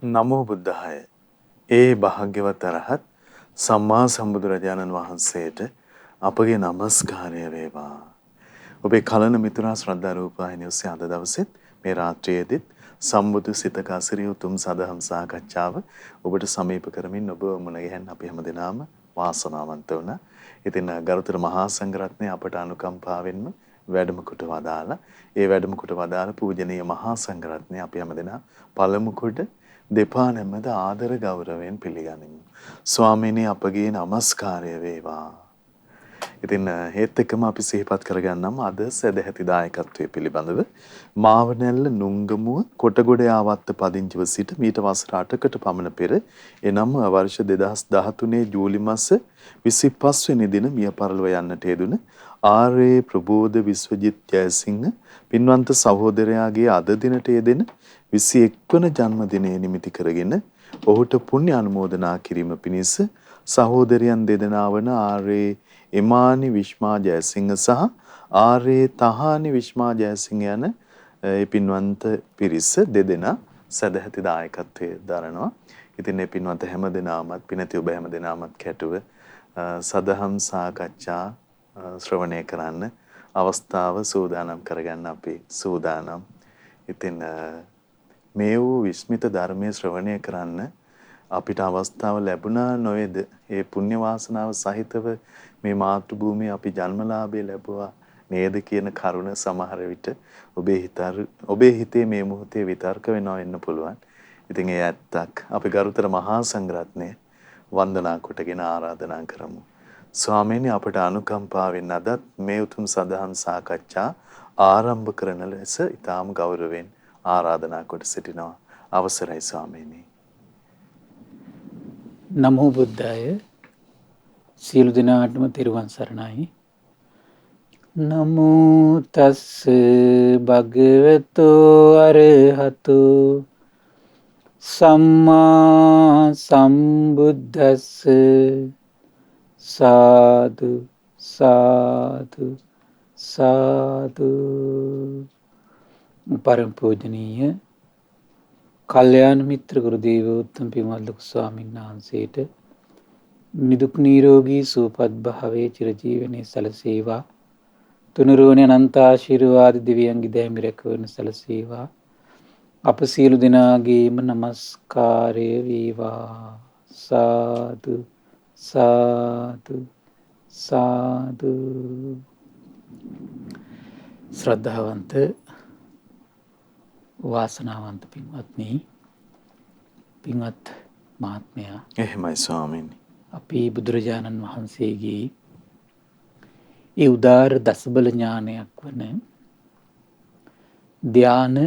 නමෝ බුද්ධාය. ඒ භාග්‍යවත් අරහත් සම්මා සම්බුදුරජාණන් වහන්සේට අපගේ নমස්කාරය වේවා. ඔබේ කලන මිතුරා ශ්‍රද්ධා රූපවාහිනිය ඔස්සේ අද දවසෙත් මේ රාත්‍රියේදීත් සම්බුදු සිතක අසිරිය උතුම් සදහම් සාකච්ඡාව ඔබට සමීප කරමින් ඔබ මුණ ගැහෙන්න අපි හැමදෙනාම වාසනාවන්ත වුණා. ඉතින් ගරුතර මහා සංඝරත්නය අපට අනුකම්පාවෙන්ම වැඩම කොට වදාලා ඒ වැඩම කොට වදාළ පූජනීය මහා සංඝරත්නය අපි හැමදෙනා පළමු කොට දෙපා නැමද ආදර ගෞරවයෙන් පිළිගනිමු. ස්වාමීනි අපගේ নমස්කාරය වේවා. ඉතින් හේත් එක්කම අපි සිහිපත් කරගන්නම් අද සදැහැති දායකත්වයේ පිළිබඳව මාවනැල්ල නුංගමුව කොටගොඩ ආවත්ත පදිංචිව සිට මීට වසර 8කට පමණ පෙර එනම් වර්ෂ 2013 ජූලි මාස 25 වෙනි දින මිය පරලොව යන්නට යෙදුන ආර්.ඒ. ප්‍රබෝධ විශ්වජිත් ජයසිංහ පින්වන්ත සහෝදරයාගේ අද දිනට යෙදෙන 21 වන ජන්මදිනය නිමිති කරගෙන ඔහුට පුණ්‍ය අනුමෝදනා කිරීම පිණිස සහෝදරයන් දෙදෙනා වන ආර්.ඒ. එමානි විශ්මා ජයසිංහ සහ ආර්.ඒ. තහානි විශ්මා ජයසිංහ යන ඒ පින්වන්ත පිරිස දෙදෙනා සදැහැති දායකත්වයේ දරනවා. ඉතින් මේ පින්වන්ත හැමදෙනාමත් පිනති ඔබ හැමදෙනාමත් කැටුව සදහම් සාකච්ඡා ශ්‍රවණය කරන්න අවස්ථාව සූදානම් කරගන්න අපි සූදානම්. ඉතින් මේ වූ විස්මිත ධර්මයේ ශ්‍රවණය කරන්න අපිට අවස්ථාව ලැබුණා නොවේද? ඒ පුණ්‍ය වාසනාව සහිතව මේ මාතෘ භූමියේ අපි ජන්මලාභය ලැබුවා නේද කියන කරුණ සමහර විට ඔබේ හිතේ මේ මොහොතේ විතර්ක වෙන්න පුළුවන්. ඉතින් ඒ ඇත්තක් අපි ගරුතර මහා සංඝරත්නය වන්දනා කොටගෙන ආරාධනා කරමු. ස්වාමීනි අපට අනුකම්පාවෙන් අදත් මේ උතුම් සදහම් සාකච්ඡා ආරම්භ කරන ලෙස ඊටාම ගෞරවයෙන් ආරාධනා කොට සිටිනවා. අවසරයි ස්වාමීනි. නමෝ බුද්ධාය. සියලු දෙනාටම තෙරුවන් සරණයි. නමෝ තස්ස භගවතෝ අරහතෝ සම්මා සම්බුද්දස්ස සාදු සාදු සාදු. පරම පූජනීය කල්යාණ මිත්‍ර ගුරු දේවෝත්තම පින්වත් ලොකු ස්වාමීන් වහන්සේට නිදුක් නිරෝගී සුවපත් භාවයේ චිරජීවනයේ සැලසේවා. තුනුරුවනේ අනන්ත ආශිර්වාද දිව්‍යංගි දෑමි රැකවරන සැලසේවා. අප සියලු දෙනාගේම নমස්කාරය වේවා. සාදු සාදු සාදු. ශ්‍රද්ධාවන්ත වාසනාවන්ත පින්වත්නි, පින්වත් මහත්මයා, එහෙමයි ස්වාමීනි. අපි බුදුරජාණන් වහන්සේගේ ඒ උදාර දසබල ඥානයක් වන ධ්‍යාන,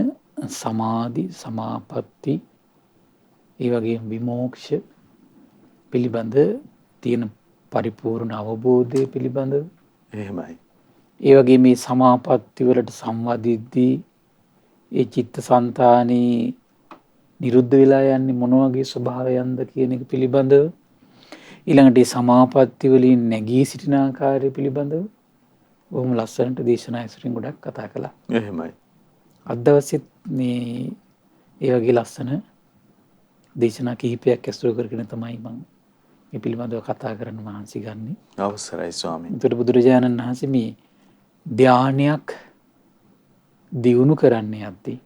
සමාධි, සමාපatti, ඒ වගේම විමෝක්ෂ පිළිබඳ තියෙන පරිපූර්ණ අවබෝධය පිළිබඳව, එහෙමයි. ඒ වගේ මේ සමාපatti වලට සම්වදිද්දී ඒ චිත්තසංතානී නිරුද්ධ වෙලා යන්නේ මොන වගේ ස්වභාවයන්ද කියන එක පිළිබඳව, ඊළඟට මේ සමාපatti වලින් නැගී සිටින ආකාරය පිළිබඳව බොහොම ලස්සනට දේශනා ඇසුරින් ගොඩක් කතා කළා. එහෙමයි. අද දවසෙත් මේ ඒ වගේ ලස්සන දේශනා කිහිපයක් ඇසුරු කරගෙන තමයි මම මේ පිළිබඳව කතා කරන්න මහන්සි ගන්නේ. අවසරයි ස්වාමීනි. එතකොට බුදුරජාණන් වහන්සේ මේ ධානයක් දියුණු කරන්න යද්දී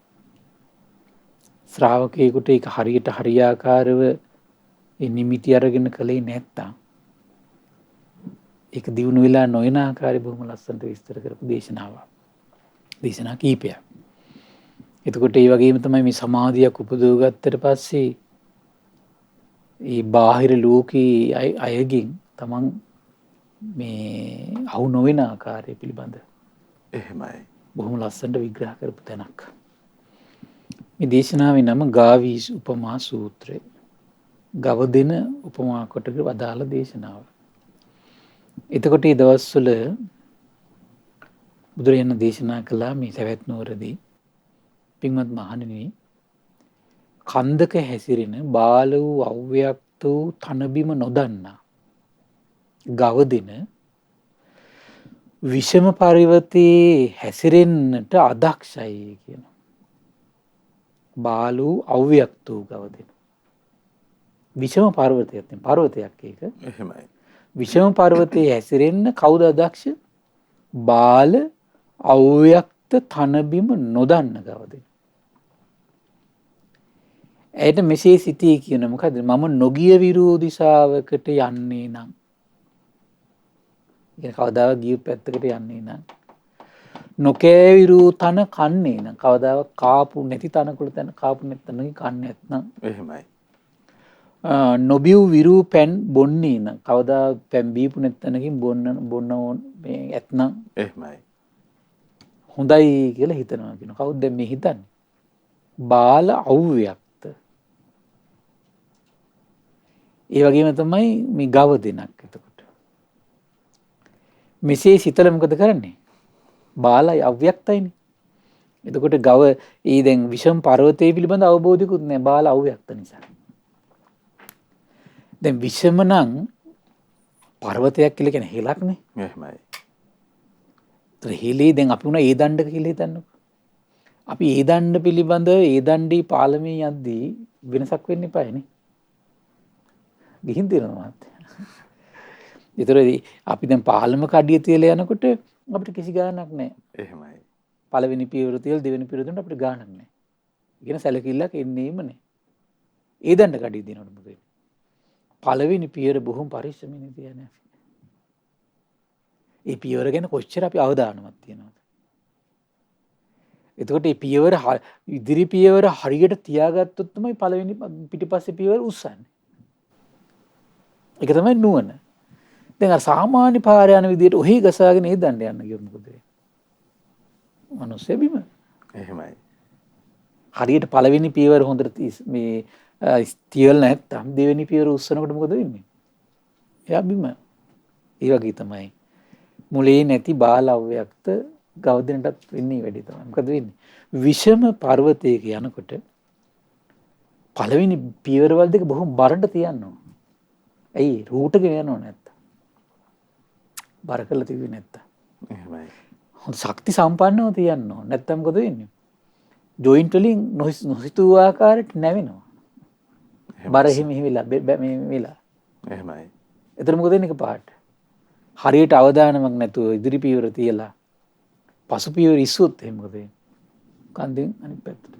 ශ්‍රාවකයෙකුට ඒක හරියට හරියාකාරව ඒ නිමිති අරගෙන කලේ නැත්තම් ඒක දියුණු වෙලා නොයන ආකාරය බොහොම ලස්සනට විස්තර කරපු දේශනා කීපයක්. එතකොට ඒ වගේම තමයි මේ සමාධියක් උපදව ගත්තට පස්සේ ඒ බාහිර ලෝකේ අයගෙන් තමන් මේ අහු නොවන ආකාරය පිළිබඳ එහෙමයි. බොහොම ලස්සනට විග්‍රහ කරපු තැනක්. මේ දේශනාවේ නම ගාවී උපමා සූත්‍රය. ගව දෙන උපමා කොට වදාළ දේශනාව. එතකොට මේ දවස්වල බුදුරජාණන් දේශනා කළා මේ සවැත් නුවරදී, පින්වත් මහණෙනි, කන්දක හැසිරෙන බාල වූ අව්‍යක්ත වූ තනබිම නොදන්නා ගව දෙන විෂම පරිවතේ හැසිරෙන්නට අදක්ෂයි කියන. බාලු අව්‍යක්ත වූ ගව දෙන. විෂම පර්වතයක් තියෙන පර්වතයක් ඒක. එහෙමයි. විෂම පර්වතයේ හැසිරෙන්න කවුද අදක්ෂ? බාල අව්‍යක්ත තනබිම නොදන්න ගවද. ඇයට මෙසේ සිතී කියන මොකද මම නොගිය විරෝධිසාවකට යන්නේ නම්. කවදාව ගිය පැත්තකට යන්නේ නම්. නොකෑවිරූ තන කන්නේ නම් කවදාව කාපු නැති තනකුළ තැන කාපු නැත්තනකි කන්න ඇත්නම්. එහෙමයි. නොබිව් විරූ පැන් බොන්නේ නම් කවදා පැම්බීපු නැත්තනකින් බොන්න ඕන් ඇත්නම්. එහෙමයි. හොඳයි කියලා හිතනවා කියන කවුද දැන් මේ හිතන්නේ? බාල අව්‍යක්ත. ඒ වගේම තමයි මේ ගව දෙනක් එතකොට. මෙසේ සිතල මොකද කරන්නේ? බාලයි අව්‍යක්තයිනේ. එතකොට ගව ඒ දැන් විෂම පර්වතය පිළිබඳ අවබෝධිකුත් නැහැ බාල අව්‍යක්ත නිසා. දැන් විෂම නම් පර්වතයක් කියලා කියන හෙලක්නේ. එහෙමයි. ඒතර හෙලේ දැන් අපි උනා ඒ දණ්ඩක කියලා හිතන්නකෝ. අපි ඒ දණ්ඩ පිළිබඳ ඒ දණ්ඩේ පාලමේ යද්දී වෙනසක් වෙන්න එපානේ. ගිහින් දෙනවා මහත්තයා. ඒතරදී අපි දැන් පාලම කඩිය තියලා යනකොට අපිට කිසි ගාණක් නැහැ. එහෙමයි. පළවෙනි පියවර තියලා දෙවෙනි පියවර දුන්නට අපිට ගාණක් නැහැ. කියන සැලකිල්ලක් එන්නේම නැහැ. ඒ දණ්ඩ කඩිය දිනනකොට මොකද වෙන්නේ? පළවෙනි පියවර බොහොම පරිස්සමින් තියන්නේ. ඒ පියවර ගැන කොච්චර අපි අවධානමක් තියනවද? එතකොට මේ පියවර ඉදිරි පියවර හරියට තියාගත්තොත් තමයි පළවෙනි පිටිපස්සේ පියවර උස්සන්නේ. ඒක තමයි නුවණ. දැන් අර සාමාන්‍ය පාර යන විදිහට ඔහි ගසාගෙන ඒ දණ්ඩ යන්න ගියොත් මොකද වෙන්නේ? මනුස්ස බිම. එහෙමයි. හරියට පළවෙනි පියවර හොඳට මේ තියල නැත්තම් දෙවෙනි පියවර උස්සනකොට මොකද වෙන්නේ? එයා බිම. ඒ වගේ තමයි මුලේ නැති බාල අව්‍යක්ත ගවදිනටත් වෙන්නේ වැඩි තමයි. මොකද වෙන්නේ? විෂම පර්වතයක යනකොට පළවෙනි පියවරවල දෙක බොහොම බරට තියනවා. ඇයි? රූට් එක යනව නැත්තම්. බර කරලා තිබුණේ නැත්තම්. එහෙමයි. හොඳ ශක්ති සම්පන්නව තියන්න ඕන. නැත්තම් මොකද වෙන්නේ? ජොයින්ට් වලින් නොහිතූ ආකාරයට නැවෙනවා. බර හිමිවිලා මේ වෙලා. එහෙමයි. එතන මොකද වෙන්නේ එකපාරට? හරියට අවධානමක් නැතුව ඉදිරි පියවර තියලා පසු පියවර ඉස්සුවොත් එහෙම මොකද වෙන්නේ? කන්දෙන් අනිත් පැත්තට.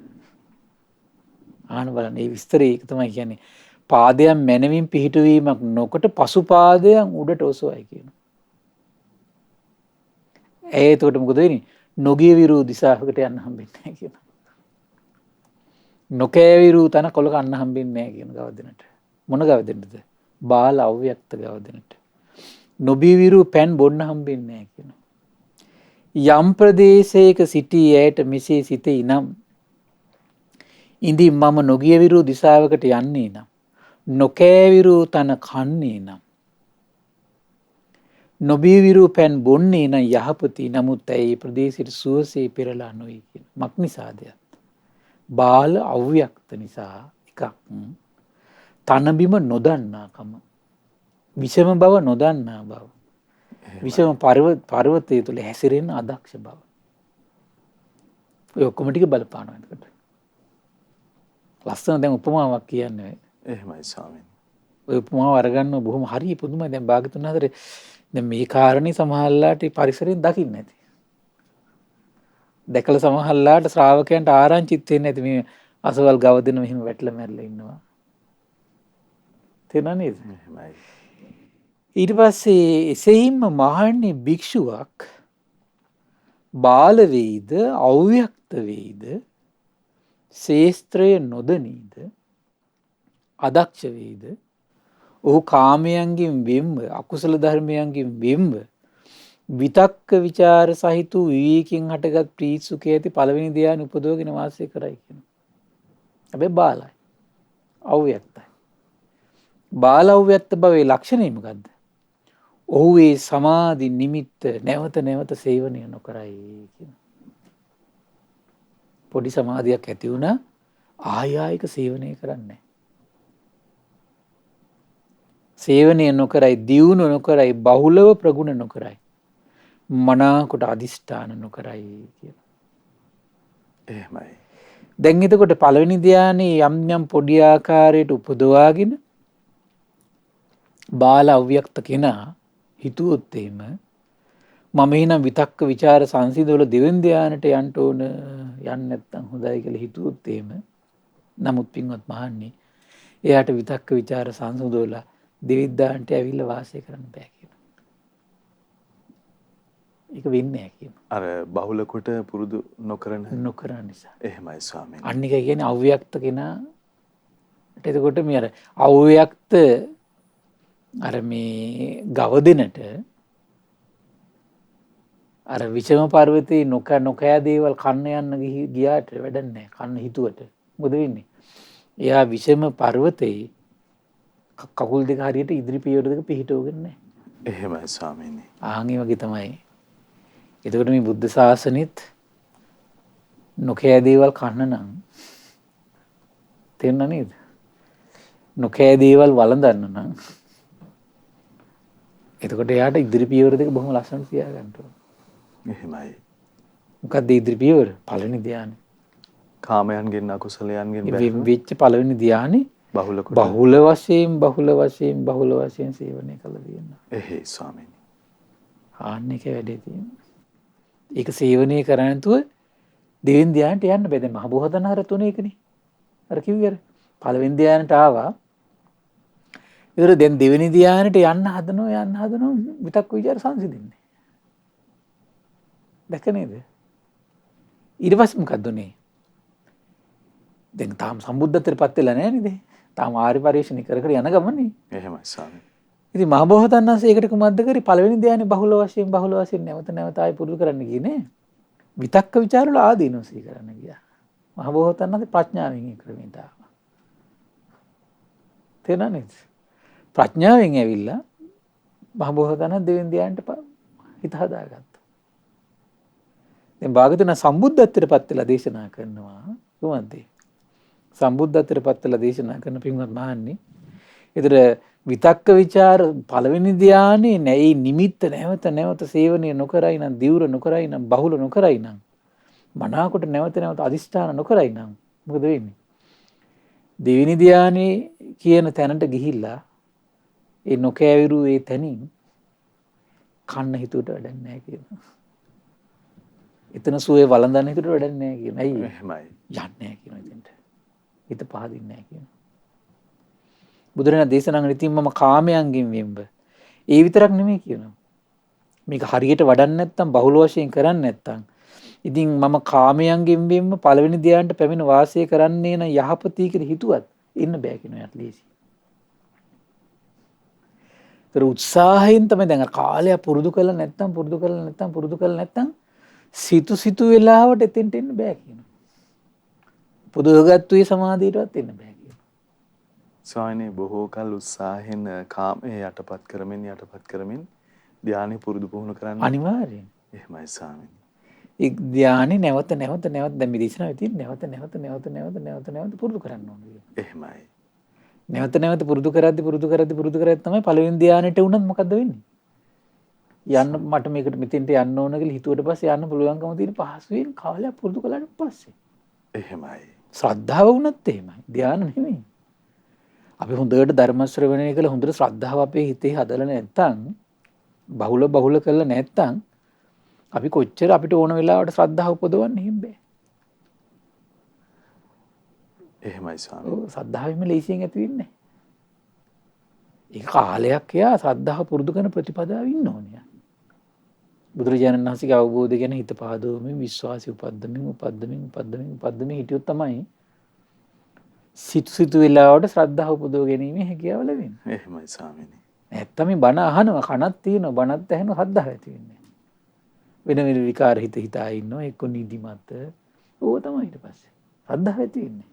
ආන බලන්න මේ විස්තරය ඒක තමයි කියන්නේ. පාදයන් මැනවින් පිහිටවීමක් නොකොට පසු පාදයන් උඩට ඔසවයි කියනවා. එතකොට මොකද වෙන්නේ? නොගිය විරූ දිශාවකට යන්න හම්බෙන්නේ නැහැ කියනවා. නොකෑවිරූ තන කොළ කන්න හම්බෙන්නේ නැහැ කියන ගවදෙනට. මොන ගවදෙනටද? බාල අව්‍යක්ත ගවදෙනට. නොබිවිරූ පැන් බොන්න හම්බෙන්නේ නැහැ කියනවා. යම් ප්‍රදේශයක සිටී ඇයට මෙසේ සිතේ නම් ඉඳින් මම නොගිය විරූ දිශාවකට යන්නේ නම් නොකෑවිරූ තන කන්නේ නම් නොබිවිරූ පැන් බොන්නේ නම් යහපති නමුත් ඇයි ප්‍රදේශයට සුවසේ පෙරලා නොයි කියන මක් නිසාද? බාල අව්‍යක්ත නිසා එකක් තනබිම නොදන්නාකම විෂම බව නොදන්නා බව විෂම පර්වතය තුළ හැසිරෙන අදක්ෂ බව ඔය ඔක්කොම ටික බලපානවා. එතකොට ලස්සන දැන් උපමාවක් කියන්නේ. එහෙමයි ස්වාමීනි. ඔය උපමාව අරගන්න බොහොම හරි පුදුමයි. දැන් භාගතුන් හතරේ දැන් මේ කාරණේ සමහරලාට පරිසරයෙන් දකින්න නැති. දැකලා සමහරලාට ශ්‍රාවකයන්ට ආරංචිත් වෙන්නේ නැති මේ අසවල් ගවදින මෙහෙම වැටලා මැරලා ඉන්නවා. තේරුණා නේද? එහෙමයි. ඊට පස්සේ එසේයින්ම මහන්නේ භික්ෂුවක් බාල වේද අව්‍යක්ත වේද ශේස්ත්‍රය නොදනීද අදක්ෂ වේද ඔහු කාමයන්ගෙන් වෙම්ව අකුසල ධර්මයන්ගෙන් වෙම්ව විතක්ක ਵਿਚාර සහිත විවේකයෙන් හටගත් ප්‍රීති සුඛය ඇති පළවෙනි ධ්‍යාන උපදවගෙන වාසය කරයි කියනවා. හැබැයි බාලයි අව්‍යක්තයි. බාල අව්‍යක්ත භවයේ ලක්ෂණය මොකද්ද? ඔහු ඒ සමාධි නිමිත්ත නැවත නැවත සේවනය නොකරයි කියනවා. පොඩි සමාධියක් ඇති වුණා ආයායක සේවනය කරන්නේ. සේවනය නොකරයි, දියුණු නොකරයි, බහුලව ප්‍රගුණ නොකරයි. මනාකොට අදිෂ්ඨාන නොකරයි කියලා. එහෙමයි. දැන් එතකොට පළවෙනි ධ්‍යානයේ යම් යම් පොඩි ආකාරයට උපදවාගෙන බාල අව්‍යක්ත කෙනා හිතුවොත් එහෙම මම එහෙනම් විතක්ක ਵਿਚාර සංසිඳවල දෙවෙනි ධානයට යන්න ඕන යන්නේ නැත්නම් හොඳයි කියලා හිතුවොත් එහෙම නමුත් පින්වත් මහන්නේ එයාට විතක්ක ਵਿਚාර සංසිඳවල දෙවෙනි ධානයට ඇවිල්ලා වාසය කරන්න බෑ කියනවා. ඒක වෙන්නේ නැහැ කියනවා. අර බහුල කොට පුරුදු නොකරන නිසා. එහෙමයි ස්වාමීනි. අන්න එක කියන්නේ අව්‍යක්ත කෙනා. එතකොට මේ අර අව්‍යක්ත අර මේ ගව දෙනට අර විෂම පර්වතේ නොකෑ දේවල් කන්න යන්න ගියාට වැඩක් නැහැ. කන්න හිතුවට මොකද වෙන්නේ? එයා විෂම පර්වතේ කකුල් දෙක හරියට ඉදිරි පියවර දෙක පිහිටවගෙන නැහැ. එහෙමයි ස්වාමීනි. ආන් ඒ වගේ තමයි. එතකොට මේ බුද්ධ ශාසනෙත් නොකෑ දේවල් කන්න නම් තේරෙනව නේද? නොකෑ දේවල් වළඳන්න නම් එතකොට එයාට ඉදිරි පියවර දෙක බොහොම ලස්සනට තියාගන්න ඕන. එහෙමයි. මොකක්ද ඉදිරි පියවර? පළවෙනි ධ්‍යානෙ. කාමයන්ගෙන් අකුසලයන්ගෙන් වෙච්ච පළවෙනි ධ්‍යානෙ බහුල කොට බහුල වශයෙන් සේවනය කළ තියෙනවා. එහේ ස්වාමීනි. ආන්න එක වැඩේ තියෙනවා. ඒක සේවනය කරන්නේ නැතුව දෙවෙනි ධ්‍යානට යන්න බෑ. දැන් මහ බෝසතාණන් අර තුනේ එකනේ. අර කිව්වේ අර පළවෙනි ධ්‍යානට ආවා. ඒතර දැන් දෙවෙනි ධ්‍යානට යන්න හදනවා විතක් විචාර සංසිඳින්නේ. දැක නේද? ඊට පස්සේ මොකද්ද උනේ? දැන් තාම සම්බුද්ධත්වයට පත් වෙලා නැහැ නේද? තාම ආර්ය පරිශ්‍රණය කර කර යන ගමනේ. එහෙමයි ස්වාමීනි. ඉතින් මහ බෝසතාණන් වහන්සේ ඒකට කුමක්ද කරේ? පළවෙනි ධ්‍යානෙ බහුල වශයෙන් නැවත ආයි පුරුදු කරන්න ගියේ නේ. විතක්ක ਵਿਚාර වල ආදීනව සිහි කරන්න ගියා. මහ බෝසතාණන් වහන්සේ ප්‍රඥාවෙන් ඒ ක්‍රමයට ආවා. තේරෙනවද? ප්‍රඥාවෙන් ඇවිල්ලා මහ බෝසතාණන් දෙවෙනි ධ්‍යානට හිත හදාගත්තා. දැන් භාගතුන සම්බුද්ධත්වයට පත් වෙලා දේශනා කරනවා කොහොමද? සම්බුද්ධත්වයට පත් වෙලා දේශනා කරන පින්වත් මහන්නේ. ඒතර විතක්ක ਵਿਚාර පළවෙනි ධ්‍යානේ නැයි නිමිත්ත නැවත සේවනය නොකරයි නම් දිවුර නොකරයි නම් බහුල නොකරයි නම් මනාකොට නැවත අදිෂ්ඨාන නොකරයි නම් මොකද වෙන්නේ? දෙවෙනි ධ්‍යානේ කියන තැනට ගිහිල්ලා ඒ නොකෑවිරු ඒ තැනින් කන්න හිතුවට වැඩක් නැහැ කියනවා. එතන සුවේ වළඳන්න හිතුවට වැඩක් නැහැ කියනවා. ඇයි? එහෙමයි. යන්නේ නැහැ කියනවා එතනට. හිත පහදින්නේ නැහැ කියනවා. බුදුරජාණන් දේශනා කරන ඉතින් මම කාමයන්ගෙන් වෙම්බ. ඒ විතරක් නෙමෙයි කියනවා. මේක හරියට වඩන්නේ නැත්නම් බහුල වශයෙන් කරන්නේ නැත්නම් ඉතින් මම කාමයන්ගෙන් වෙම්බ පළවෙනි ධ්‍යානට පැමිණ වාසය කරන්නේ නම් යහපතී කියලා හිතුවත් ඉන්න බෑ කියනවා යට ලේසි. ඒතර උත්සාහයෙන් තමයි දැන් කාලය පුරුදු කරලා නැත්නම් සිතු වෙලාවට එතෙන්ට එන්න බෑ කියනවා. පුදුගත්තුවේ සමාධියටවත් එන්න බෑ. ස්වාමීනි බොහෝ කල උත්සාහයෙන් කාමයේ යටපත් කරමින් ධානය පුරුදු පුහුණු කරන්න අනිවාර්යෙන්. එහෙමයි ස්වාමීනි. ඒ ධානය නැවත දැන් මේ දේශනාවේ තියෙන නැවත පුරුදු කරන්න ඕනේ. එහෙමයි. නැවත පුරුදු කරද්දි තමයි පළවෙනි ධානයට වුණත් මොකද්ද වෙන්නේ? යන්න මට මේකට මෙතෙන්ට යන්න ඕන කියලා හිතුවට පස්සේ යන්න පුළුවන්කම තියෙන පහසුවෙන් කාලයක් පුරුදු කළාට පස්සේ. එහෙමයි. ශ්‍රද්ධාව වුණත් එහෙමයි. ධාන නෙමෙයි. අපි හොඳට ධර්ම ශ්‍රවණය කළ හොඳට ශ්‍රද්ධාව අපේ හිතේ හදලා නැත්නම් බහුල කරලා නැත්නම් අපි කොච්චර අපිට ඕන වෙලාවට ශ්‍රද්ධාව උපදවන්න හිම් බෑ. එහෙමයි ස්වාමීනි. ශ්‍රද්ධාවෙම ලේසියෙන් ඇති වෙන්නේ නැහැ. ඒක කාලයක් එයා ශ්‍රද්ධාව පුරුදු කරන ප්‍රතිපදාව ඉන්න ඕනේ. බුදුරජාණන් වහන්සේගේ අවබෝධය ගැන හිත පහදවමින් විශ්වාසය උපද්දමින් හිටියොත් තමයි සිතු වෙලාවට ශ්‍රද්ධාව උපදව ගැනීම හැකියාව ලැබෙන්නේ. එහෙමයි ස්වාමීනි. නැත්තම් මේ බණ අහනවා කනක් තියෙනවා බණත් ඇහෙනවා ශ්‍රද්ධාව ඇති වෙන්නේ. වෙන විකාර හිතා ඉන්නවා එක්ක නිදිමත ඕව තමයි ඊට පස්සේ ශ්‍රද්ධාව ඇති වෙන්නේ.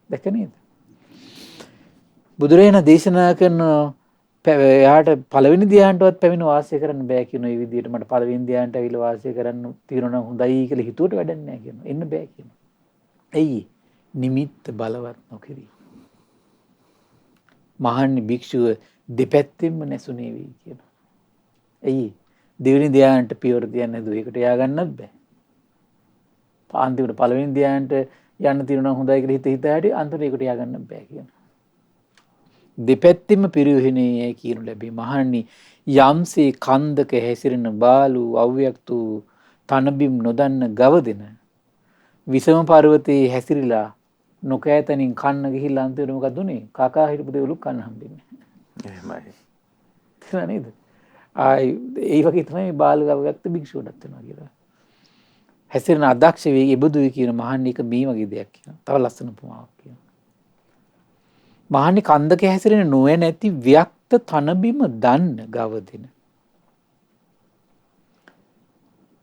දැක නේද? බුදුරජාණන් දේශනා කරන එයාට පළවෙනි ධ්‍යානටවත් පැමිණ වාසය කරන්න බෑ කියන මේ විදිහට මට පළවෙනි ධ්‍යානට ඇවිල්ලා වාසය කරන්න තියෙනවා නම් හොඳයි කියලා හිතුවට වැඩක් නැහැ කියනවා. එන්න බෑ කියනවා. ඇයි? නිමිත්ත බලවත් නොකරී. මහන්නේ භික්ෂුව දෙපැත්තෙන්ම නැසුනේ වෙයි කියනවා. ඇයි? දෙවෙනි ධ්‍යානට පියවර තියන්නේ නැතුව ඒකට යා ගන්නත් බෑ. අන්තිමට පළවෙනි ධ්‍යානට යන්න තියෙනවා හොඳයි කියලා හිත හිතාට අන්තිමට ඒකට යා ගන්න බෑ කියනවා. දෙපැත්තෙම පිරිවෙන්නේ කියනු ලැබේ. මහණනි යම්සේ කන්දක හැසිරෙන බාලු අව්‍යක්තු තනබිම් නොදන්න ගවදෙන විසම පර්වතයේ හැසිරිලා නොකෑතනින් කන්න ගිහිල්ලා අන්තිමට මොකද උනේ? කකා හිටපු දෙවලු කන්න හම්බෙන්නේ. එහෙමයි. තේරුණා නේද? ඒ වගේ තමයි බාල ගවයක්ත භික්ෂුවටත් වෙනවා කියලා. හැසිරෙන අදක්ෂ වේ ඉබදුයි කියන මහණනි එක මේ වගේ දෙයක් කියනවා. තව ලස්සන උපමාවක් කියනවා. මහණනි කන්දක හැසිරෙන නොවැනැති ව්‍යක්ත තනබිම දන්න ගවදින.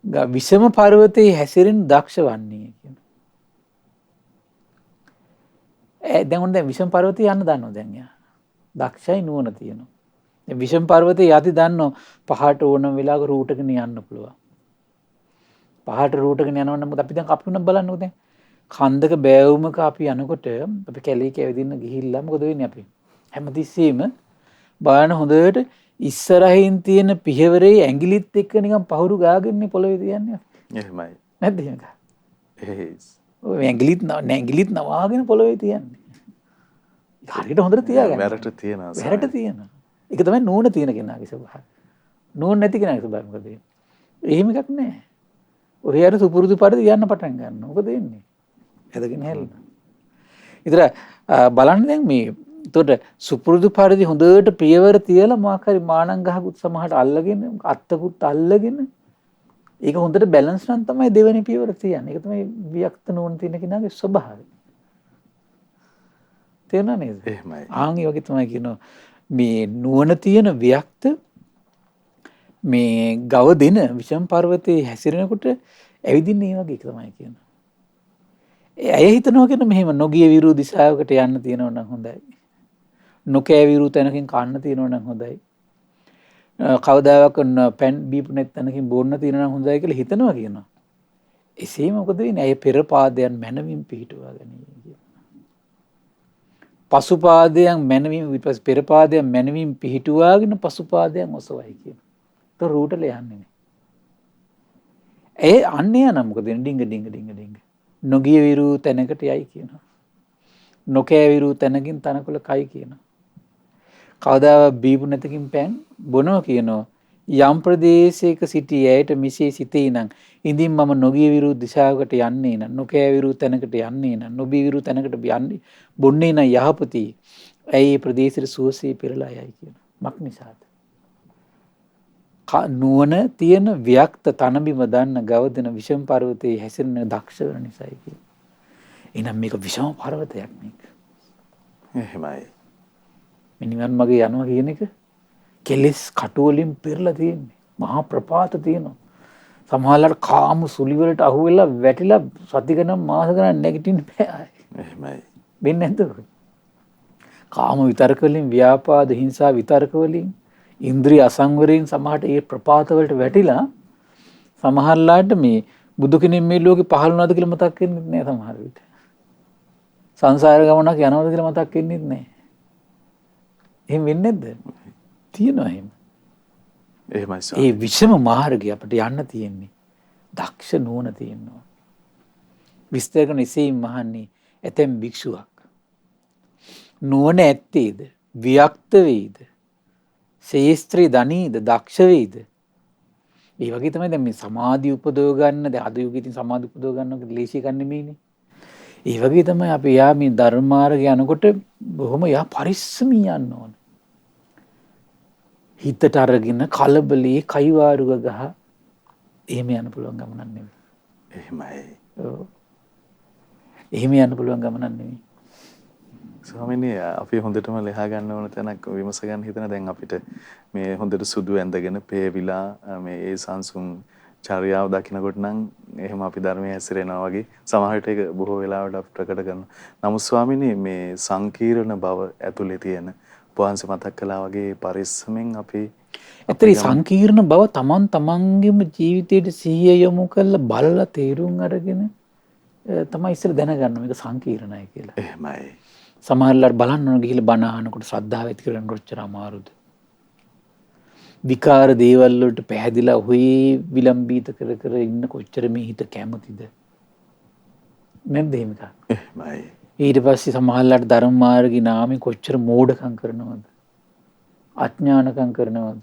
විෂම පර්වතයේ හැසිරෙන දක්ෂ වන්නේ කියන. දැන් ඔන්න දැන් විෂම පර්වතය යන්න දන්නවා දැන් යා. දක්ෂයි නුවණ තියෙනවා. දැන් විෂම පර්වතයේ යති දන්නෝ පහට ඕනම වෙලාවක රූට් එකකින් යන්න පුළුවන්. පහට රූට් එකකින් යනවා නම් අපි දැන් අපි උනත් බලන්නකෝ දැන් කන්දක බෑවුමක අපි යනකොට අපි කැලේ කැවිදින්න ගිහිල්ලා මොකද වෙන්නේ අපි? හැමතිස්සෙම බලන හොඳට ඉස්සරහින් තියෙන පියවරේ ඇඟිලිත් එක්ක නිකන් පහුරු ගාගෙන පොළවේ තියන්නේ. එහෙමයි. නැද්ද එහෙම? එහෙස්. ඔය ඇඟිලිත් නවාගෙන පොළවේ තියන්නේ. හරියට හොඳට තියාගන්න. වැරට තියනවා. වැරට තියනවා. ඒක තමයි නෝන තියෙන කෙනාගේ ස්වභාවය. නෝන නැති කෙනාගේ ස්වභාවය මොකද? එහෙම එකක් නැහැ. ඔය අර සුපුරුදු පරිදි යන්න පටන් ගන්නවා. මොකද වෙන්නේ? එදගෙන හැලෙනවා. ඉතින් බලන්න දැන් මේ එතකොට සුපුරුදු පරිදි හොඳට පියවර තියලා මොකක් හරි මානං ගහකුත් සමහරට අල්ලගෙන අත්තකුත් අල්ලගෙන ඒක හොඳට බැලන්ස් නම් තමයි දෙවෙනි පියවර තියන්නේ. ඒක තමයි වික්ත නෝන තියෙන කෙනාගේ ස්වභාවය. තේරුණා නේද? එහෙමයි. ආන් ඒ වගේ තමයි කියනවා මේ නුවණ තියෙන වික්ත මේ ගව දෙන විෂම පර්වතයේ හැසිරෙනකොට ඇවිදින්නේ මේ වගේ එක තමයි කියනවා. ඇය හිතනවා කියන මෙහෙම නොගිය විරු දිශාවකට යන්න තියෙනව නම් හොඳයි. නොකෑ විරු තැනකින් කන්න තියෙනව නම් හොඳයි. කවදාවත් පෑන් බීපු නැත් තැනකින් බොන්න තියෙනව නම් හොඳයි කියලා හිතනවා කියනවා. එසේ මොකද වෙන්නේ? ඇය පෙර පාදයන් මනමින් පිහිටුවා ගනියි කියනවා. පසු පාදයන් මනමින් ඊපස් පෙර පාදයන් මනමින් පිහිටුවාගෙන පසු පාදයන් ඔසවයි කියනවා. તો රූටල යන්නේ නැහැ. ඒ අන්නේ යන මොකද ඩිංග ඩිංග ඩිංග ඩිංග නොගිය විරු තැනකට යයි කියනවා. නොකෑ විරු තැනකින් තනකොළ කයි කියනවා. කවදාවත් බීපු නැතකින් පෑන් බොනවා කියනවා. යම් ප්‍රදේශයක සිටි ඇයට මිසේ සිතේ නම් ඉඳින් මම නොගිය විරු දිශාවකට යන්නේ නම් නොකෑ විරු තැනකට යන්නේ නම් නොබී විරු තැනකට යන්නේ බොන්නේ නම් යහපති. ඇයි මේ ප්‍රදේශෙට සුවසේ පෙරලා යයි කියනවා. මක් නිසාද? නුවණ තියෙන වික්ත තනබිම දන්න ගවදෙන විෂම පර්වතයේ හැසිරෙන දක්ෂ වෙන නිසායි කියනවා. එහෙනම් මේක විෂම පර්වතයක් මේක. එහෙමයි. මිනිවන් මගේ යනවා කියන එක කෙලස් කටු වලින් පෙරලා තියෙන්නේ. මහා ප්‍රපාත තියෙනවා. සමහරවල්ලාට කාම සුලි වලට අහු වෙලා වැටිලා සති ගණන් මාස ගණන් නැගිටින්න බෑ. එහෙමයි. වෙන්නේ නැද්ද? කාම විතරක වලින් ව්‍යාපාද හිංසා විතරක වලින් ඉන්ද්‍රිය අසංවරයෙන් සමහරට ඒ ප්‍රපාත වලට වැටිලා සමහරලාට මේ බුදු කෙනෙක් මේ ලෝකේ පහළ වුණාද කියලා මතක් වෙන්නේ නැහැ සමහර විට. සංසාර ගමනක් යනවාද කියලා මතක් වෙන්නේ නැහැ. එහෙම වෙන්නේ නැද්ද? තියෙනවා එහෙම. එහෙමයි සර්. ඒ විෂම මාර්ගය අපිට යන්න තියෙන්නේ. දක්ෂ නුවණ තියෙනවා. විස්තර කරන ඉසේ මහන්නේ ඇතැම් භික්ෂුවක් නුවණ ඇත්තේද? වික්ත වේද? ශේස්ත්‍රී ධනීද? දක්ෂ වේද? ඒ වගේ තමයි දැන් මේ සමාධි උපදව ගන්න දැන් අද යුගයේ තියෙන සමාධි උපදව ගන්නක ලේසි ගන්න නෙමෙයිනේ. ඒ වගේ තමයි අපි යා මේ ධර්ම මාර්ගය යනකොට බොහොම යා පරිස්සමින් යන්න ඕන. හිතට අරගෙන කලබලේ කයිවාරුව ගහ එහෙම යන්න පුළුවන් ගමනක් නෙමෙයි. එහෙමයි. ඔව්. එහෙම යන්න පුළුවන් ගමනක් නෙමෙයි. ස්වාමීනි අපි හොඳටම ලෙහා ගන්න ඕන තැනක් විමස ගන්න හිතන දැන් අපිට මේ හොඳට සුදු ඇඳගෙන පේවිලා මේ ඒ සංසුන් චර්යාව දකින්නකොට නම් එහෙම අපි ධර්මයේ හැසිරෙනවා වගේ සමහර විට ඒක බොහෝ වෙලාවට අපි ප්‍රකට කරනවා. නමුත් ස්වාමීනි මේ සංකීර්ණ බව ඇතුලේ තියෙන වහන්සේ මතක් කළා වගේ පරිස්සමෙන් අපි ඇත්තට සංකීර්ණ බව තමන්ගේම ජීවිතයට සිහිය යොමු කරලා බලලා තේරුම් අරගෙන තමයි ඉස්සර දැනගන්න මේක සංකීර්ණයි කියලා. එහෙමයි. සමහරවල්ලාට බලන්න ඕන ගිහිල්ලා බණ අහනකොට ශ්‍රද්ධාව ඇති කරගන්න කොච්චර අමාරුද? විකාර දේවල් වලට පැහැදිලා හොයි විලම්බීත කර කර ඉන්න කොච්චර මේ හිත කැමතිද? නැද්ද එහෙම එකක්? එහෙමයි. ඊට පස්සේ සමහරලාට ධර්ම මාර්ගේ නාමයෙන් කොච්චර මෝඩකම් කරනවද? අඥානකම් කරනවද?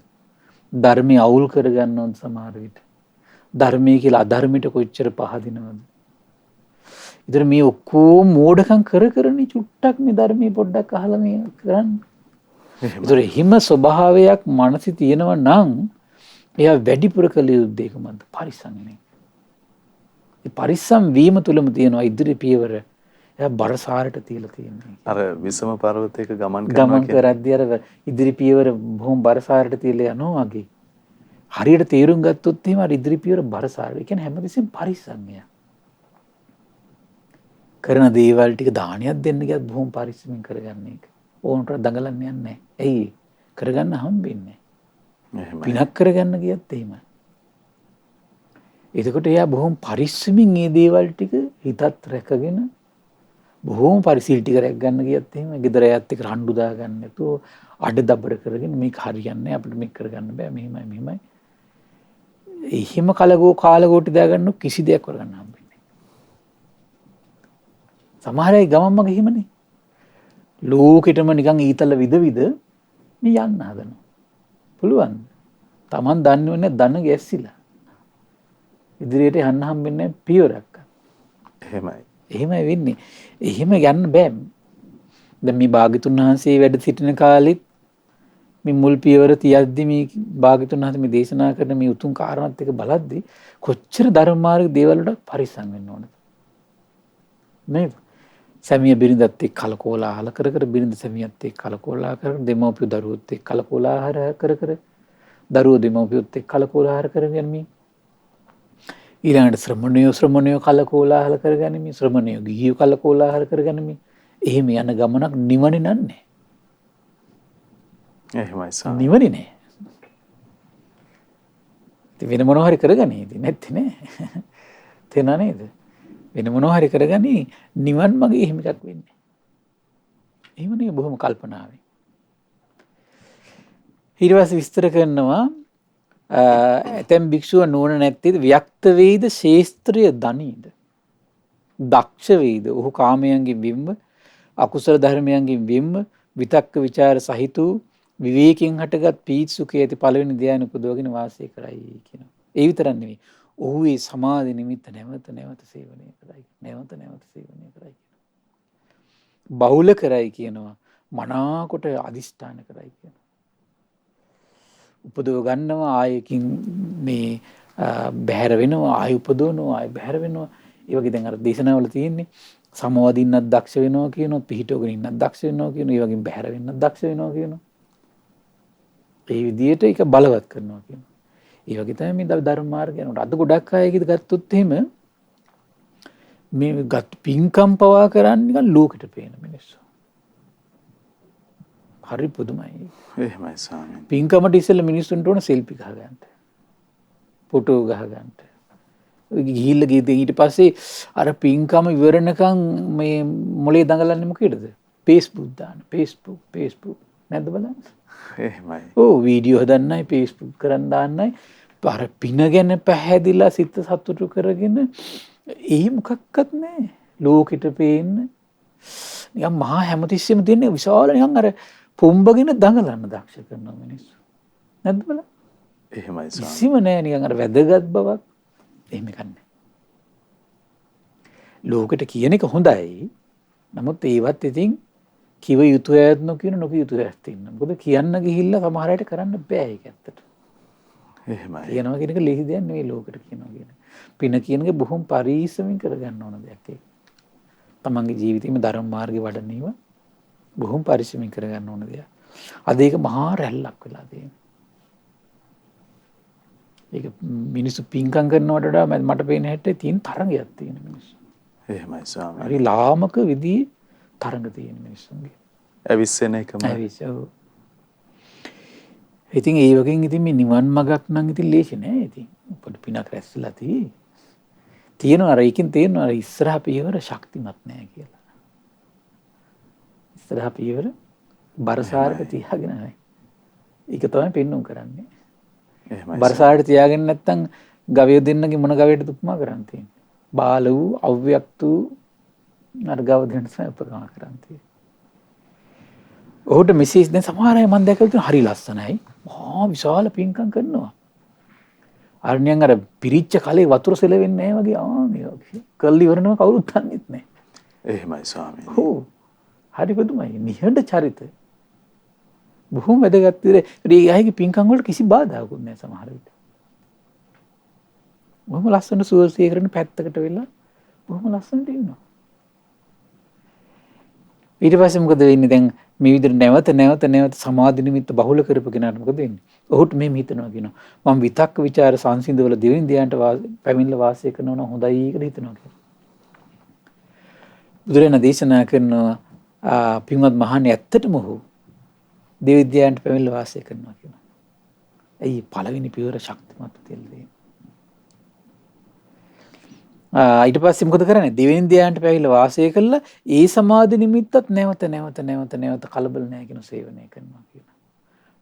ධර්මයේ අවුල් කරගන්නවද සමහර විට? ධර්මයේ කියලා අධර්මයට කොච්චර පහදිනවද? ඉතින් මේ ඔක්කොම මෝඩකම් කරනේ චුට්ටක් මේ ධර්මයේ පොඩ්ඩක් අහලා මේ කරන්නේ. ඒතර හිම ස්වභාවයක් මනසේ තියෙනවා නම් එයා වැඩිපුර කළ යුත්තේ කොහොමද? පරිස්සම්නේ. ඒ පරිස්සම් වීම තුලම තියෙනවා ඉදිරි පියවර. එයා බරසාරට තියලා තියෙනවා. අර විසම පර්වතයක ගමන් කරද්දී අර ඉදිරි පියවර බොහොම බරසාරට තියලා යනවා වගේ. හරියට තේරුම් ගත්තොත් එහෙම අර ඉදිරි පියවර බරසාර. ඒ කියන්නේ හැමතිස්සෙම පරිස්සම් එයා. කරන දේවල් ටික දානියක් දෙන්න ගියත් බොහොම පරිස්සමින් කරගන්න එක. ඕනට දඟලන්න යන්නේ නැහැ. ඇයි? කරගන්න හම්බෙන්නේ නැහැ. පිනක් කරගන්න ගියත් එහෙමයි. එතකොට එයා බොහොම පරිස්සමින් මේ දේවල් ටික හිතත් රැකගෙන බොහොම පරිසිල් ටික රැක ගන්න ගියත් එහෙම ගෙදර යත් එක්ක රණ්ඩු දා ගන්න නැතුව අඩ දබර කරගෙන මේක හරියන්නේ අපිට මේක කරගන්න බෑ මෙහෙමයි. එහෙම කාලගෝටි දාගන්න කිසි දෙයක් කරගන්න හම්බෙන්නේ නැහැ. සමහර අය ගමම්ම ගිහිමනේ. ලෝකෙටම නිකන් ඊතල විද මේ යන්න හදනවා. පුළුවන්. Taman දන්නේ නැහැ දන ගැස්සිලා. ඉදිරියට යන්න හම්බෙන්නේ නැහැ පියවරක්. එහෙමයි වෙන්නේ. එහෙම යන්න බෑ. දැන් මේ භාග්‍යතුන් වහන්සේ වැඩ සිටින කාලෙත් මේ මුල් පියවර තියද්දි මේ භාග්‍යතුන් වහන්සේ මේ දේශනා කරන මේ උතුම් කාරණාත් එක බලද්දි කොච්චර ධර්ම මාර්ග දේවල් වලට පරිස්සම් වෙන්න ඕනද? නේද? සැමිය බිරිඳත් එක්ක කලකෝලාහල කර බිරිඳ සැමියත් එක්ක කලකෝලාහල කර දෙමව්පිය දරුවොත් එක්ක කලකෝලාහල කර දරුවෝ දෙමව්පියොත් එක්ක කලකෝලාහල කරගන්නේ. ඊළඟට ශ්‍රමණයෝ කලකෝලාහල කරගන්නේ. ශ්‍රමණයෝ ගිහියෝ කලකෝලාහල කරගන්නේ. එහෙම යන ගමනක් නිවනේ නන්නේ. එහෙමයි සාම. නිවනේ නෑ. ඉතින් වෙන මොනවා හරි කරගන්නේ ඉතින් නැත්තේ නෑ. තේනා නේද? වෙන මොනවා හරි කරගන්නේ නිවන් මාගේ එහෙම එකක් වෙන්නේ. එහෙම නේ බොහොම කල්පනාවෙන්. ඊට පස්සේ විස්තර කරනවා ඇතැම් භික්ෂුව නුවණ නැත්තේද ව්‍යක්ත වේද ශේස්ත්‍රීය ධනීද දක්ෂ වේද ඔහු කාමයන්ගෙන් විම්ම අකුසල ධර්මයන්ගෙන් විම්ම විතක්ක ਵਿਚාර සහිත විවේකයෙන් හටගත් පීති සුඛය ඇති පළවෙනි ධ්‍යාන උපදවගෙන වාසය කරයි කියනවා. ඒ විතරක් නෙවෙයි. ඔහු ඒ සමාධි නිමිත්ත නැවත සේවනය කරයි. නැවත සේවනය කරයි. බහුල කරයි කියනවා. මනාකොට අදිෂ්ඨාන කරයි කියනවා. උපදව ගන්නවා ආයකින් මේ බැහැර වෙනවා ආය උපදවනවා ආය බැහැර වෙනවා. ඒ වගේ දැන් අර දේශනාවල තියෙන්නේ සමවදින්නත් දක්ෂ වෙනවා කියනවා පිහිටවගෙන ඉන්නත් දක්ෂ වෙනවා කියනවා. ඒ වගේම බැහැර වෙන්නත් දක්ෂ වෙනවා කියනවා. ඒ විදිහට ඒක බලවත් කරනවා කියනවා. ඒ වගේ තමයි මේ ධර්ම මාර්ගය යනකොට අද ගොඩක් අය ගත්තොත් එහෙම මේ පින්කම් පවා කරන්නේ නිකන් ලෝකෙට පේන මිනිස්සු. හරි පුදුමයි. එහෙමයි ස්වාමීනි. පින්කමට ඉස්සෙල්ලා මිනිස්සුන්ට ඕන සෙල්ෆි ගහ ගන්න. ෆොටෝ ගහ ගන්න. ගිහිල්ලා ගිහින් ඊට පස්සේ අර පින්කම ඉවරනකම් මේ මොලේ දඟලන්නේ මොකේද? Facebook දාන්න. Facebook නැද්ද බලන්න. එහෙමයි. ඔව් වීඩියෝ හදන්නයි Facebook කරන් දාන්නයි. අර පින ගැන පැහැදිලා සිත සතුටු කරගෙන ඒ මොකක්වත් නැහැ. ලෝකෙට පේන්න. නිකන් මහා හැමතිස්සෙම තියෙන විශාල නිකන් අර පොම්බගෙන දඟලන්න දක්ෂ කරන මිනිස්සු. නැද්ද බලන්න. එහෙමයි ස්වාමී. කිසිම නෑ නිකන් අර වැදගත් බවක් එහෙම කන්නේ. ලෝකෙට කියන එක හොඳයි. නමුත් ඒවත් ඉතින් කිව යුතු ඇත් නොකියන නොකිය යුතු ඇත් තියෙනවා. මොකද කියන්න ගිහිල්ලා සමහර අයට කරන්න බෑ ඒක ඇත්තට. එහෙමයි. කියනවා කියන එක ලේසි දෙයක් නෙවෙයි ලෝකෙට කියනවා කියන එක. පින කියන එක බොහොම පරිස්සමින් කරගන්න ඕන දෙයක් ඒක. තමන්ගේ ජීවිතේම ධර්ම මාර්ගේ වඩන්නේව බොහොම පරිස්සමින් කරගන්න ඕන දෙයක්. අද ඒක මහා රැල්ලක් වෙලා තියෙනවා. ඒක මිනිස්සු පින්කම් කරනවට වඩා මට පේන හැටේ තියෙන තරංගයක් තියෙන මිනිස්සු. එහෙමයි ස්වාමී. හරි ලාමක විදිහේ තරංග තියෙන මිනිස්සුන්ගේ. ඇවිස්සෙන එකම. ඇවිස්සෝ. ඉතින් ඒ වගේන් ඉතින් මේ නිවන් මගක් නම් ඉතින් ලේසි නෑ ඉතින්. පොඩි පිනක් රැස්ලා තියෙනවා අර ඒකෙන් තේරෙනවා අර ඉස්සරහ පියවර ශක්තිමත් නෑ කියලා. ඉස්සරහ පියවර බරසාරක තියාගෙන නැහැ. ඒක තමයි පෙන්වුම් කරන්නේ. බරසාරට තියාගෙන නැත්තම් ගවය දෙන්නගේ මොන ගවයට උපමා කරන් තියෙන්නේ. බාල වූ අව්‍යක්ත වූ අර ගව දෙන්න උපකාර කරන්ති. ඔහුට මෙසේජ් දැන් සමහර අය මම දැකලා තියෙනවා හරි ලස්සනයි. මහා විශාල පින්කම් කරනවා. අරණියන් අර පිරිච්ච කලේ වතුර සෙලවෙන්නේ නැහැ වගේ මේ වගේ. කල්ලි වරනවා කවුරුත් දන්නෙත් නැහැ. එහෙමයි ස්වාමීනි. ඔව්. හරි පුදුමයි. නිහඬ චරිත. බොහොම වැදගත් විදිහට ඒ අයගේ පින්කම් වලට කිසි බාධාකුත් නැහැ සමහර විට. බොහොම ලස්සන සුවසේ කරන පැත්තකට වෙලා බොහොම ලස්සනට ඉන්නවා. ඊට පස්සේ මොකද වෙන්නේ දැන් මේ විදිහට නැවත සමාධි නිමිත්ත බහුල කරපු කෙනාට මොකද වෙන්නේ? ඔහුට මේ හිතනවා කියනවා මම විතක්ක ਵਿਚාර සංසිඳවල දෙවෙනි ධ්‍යානට පැමිණලා වාසය කරනවා නම් හොඳයි කියලා හිතනවා කියලා. බුදුරජාණන් දේශනා කරනවා පින්වත් මහණේ ඇත්තටම ඔහු දෙවෙනි ධ්‍යානට පැමිණලා වාසය කරනවා කියනවා. ඇයි පළවෙනි පියවර ශක්තිමත් දෙල්ලේ. ඊට පස්සේ මොකද කරන්නේ? දෙවෙනි ධ්‍යානට පැවිලා වාසය කළා ඒ සමාධි නිමිත්තත් නැවත කලබල නැහැ කියන සේවනය කරනවා කියන.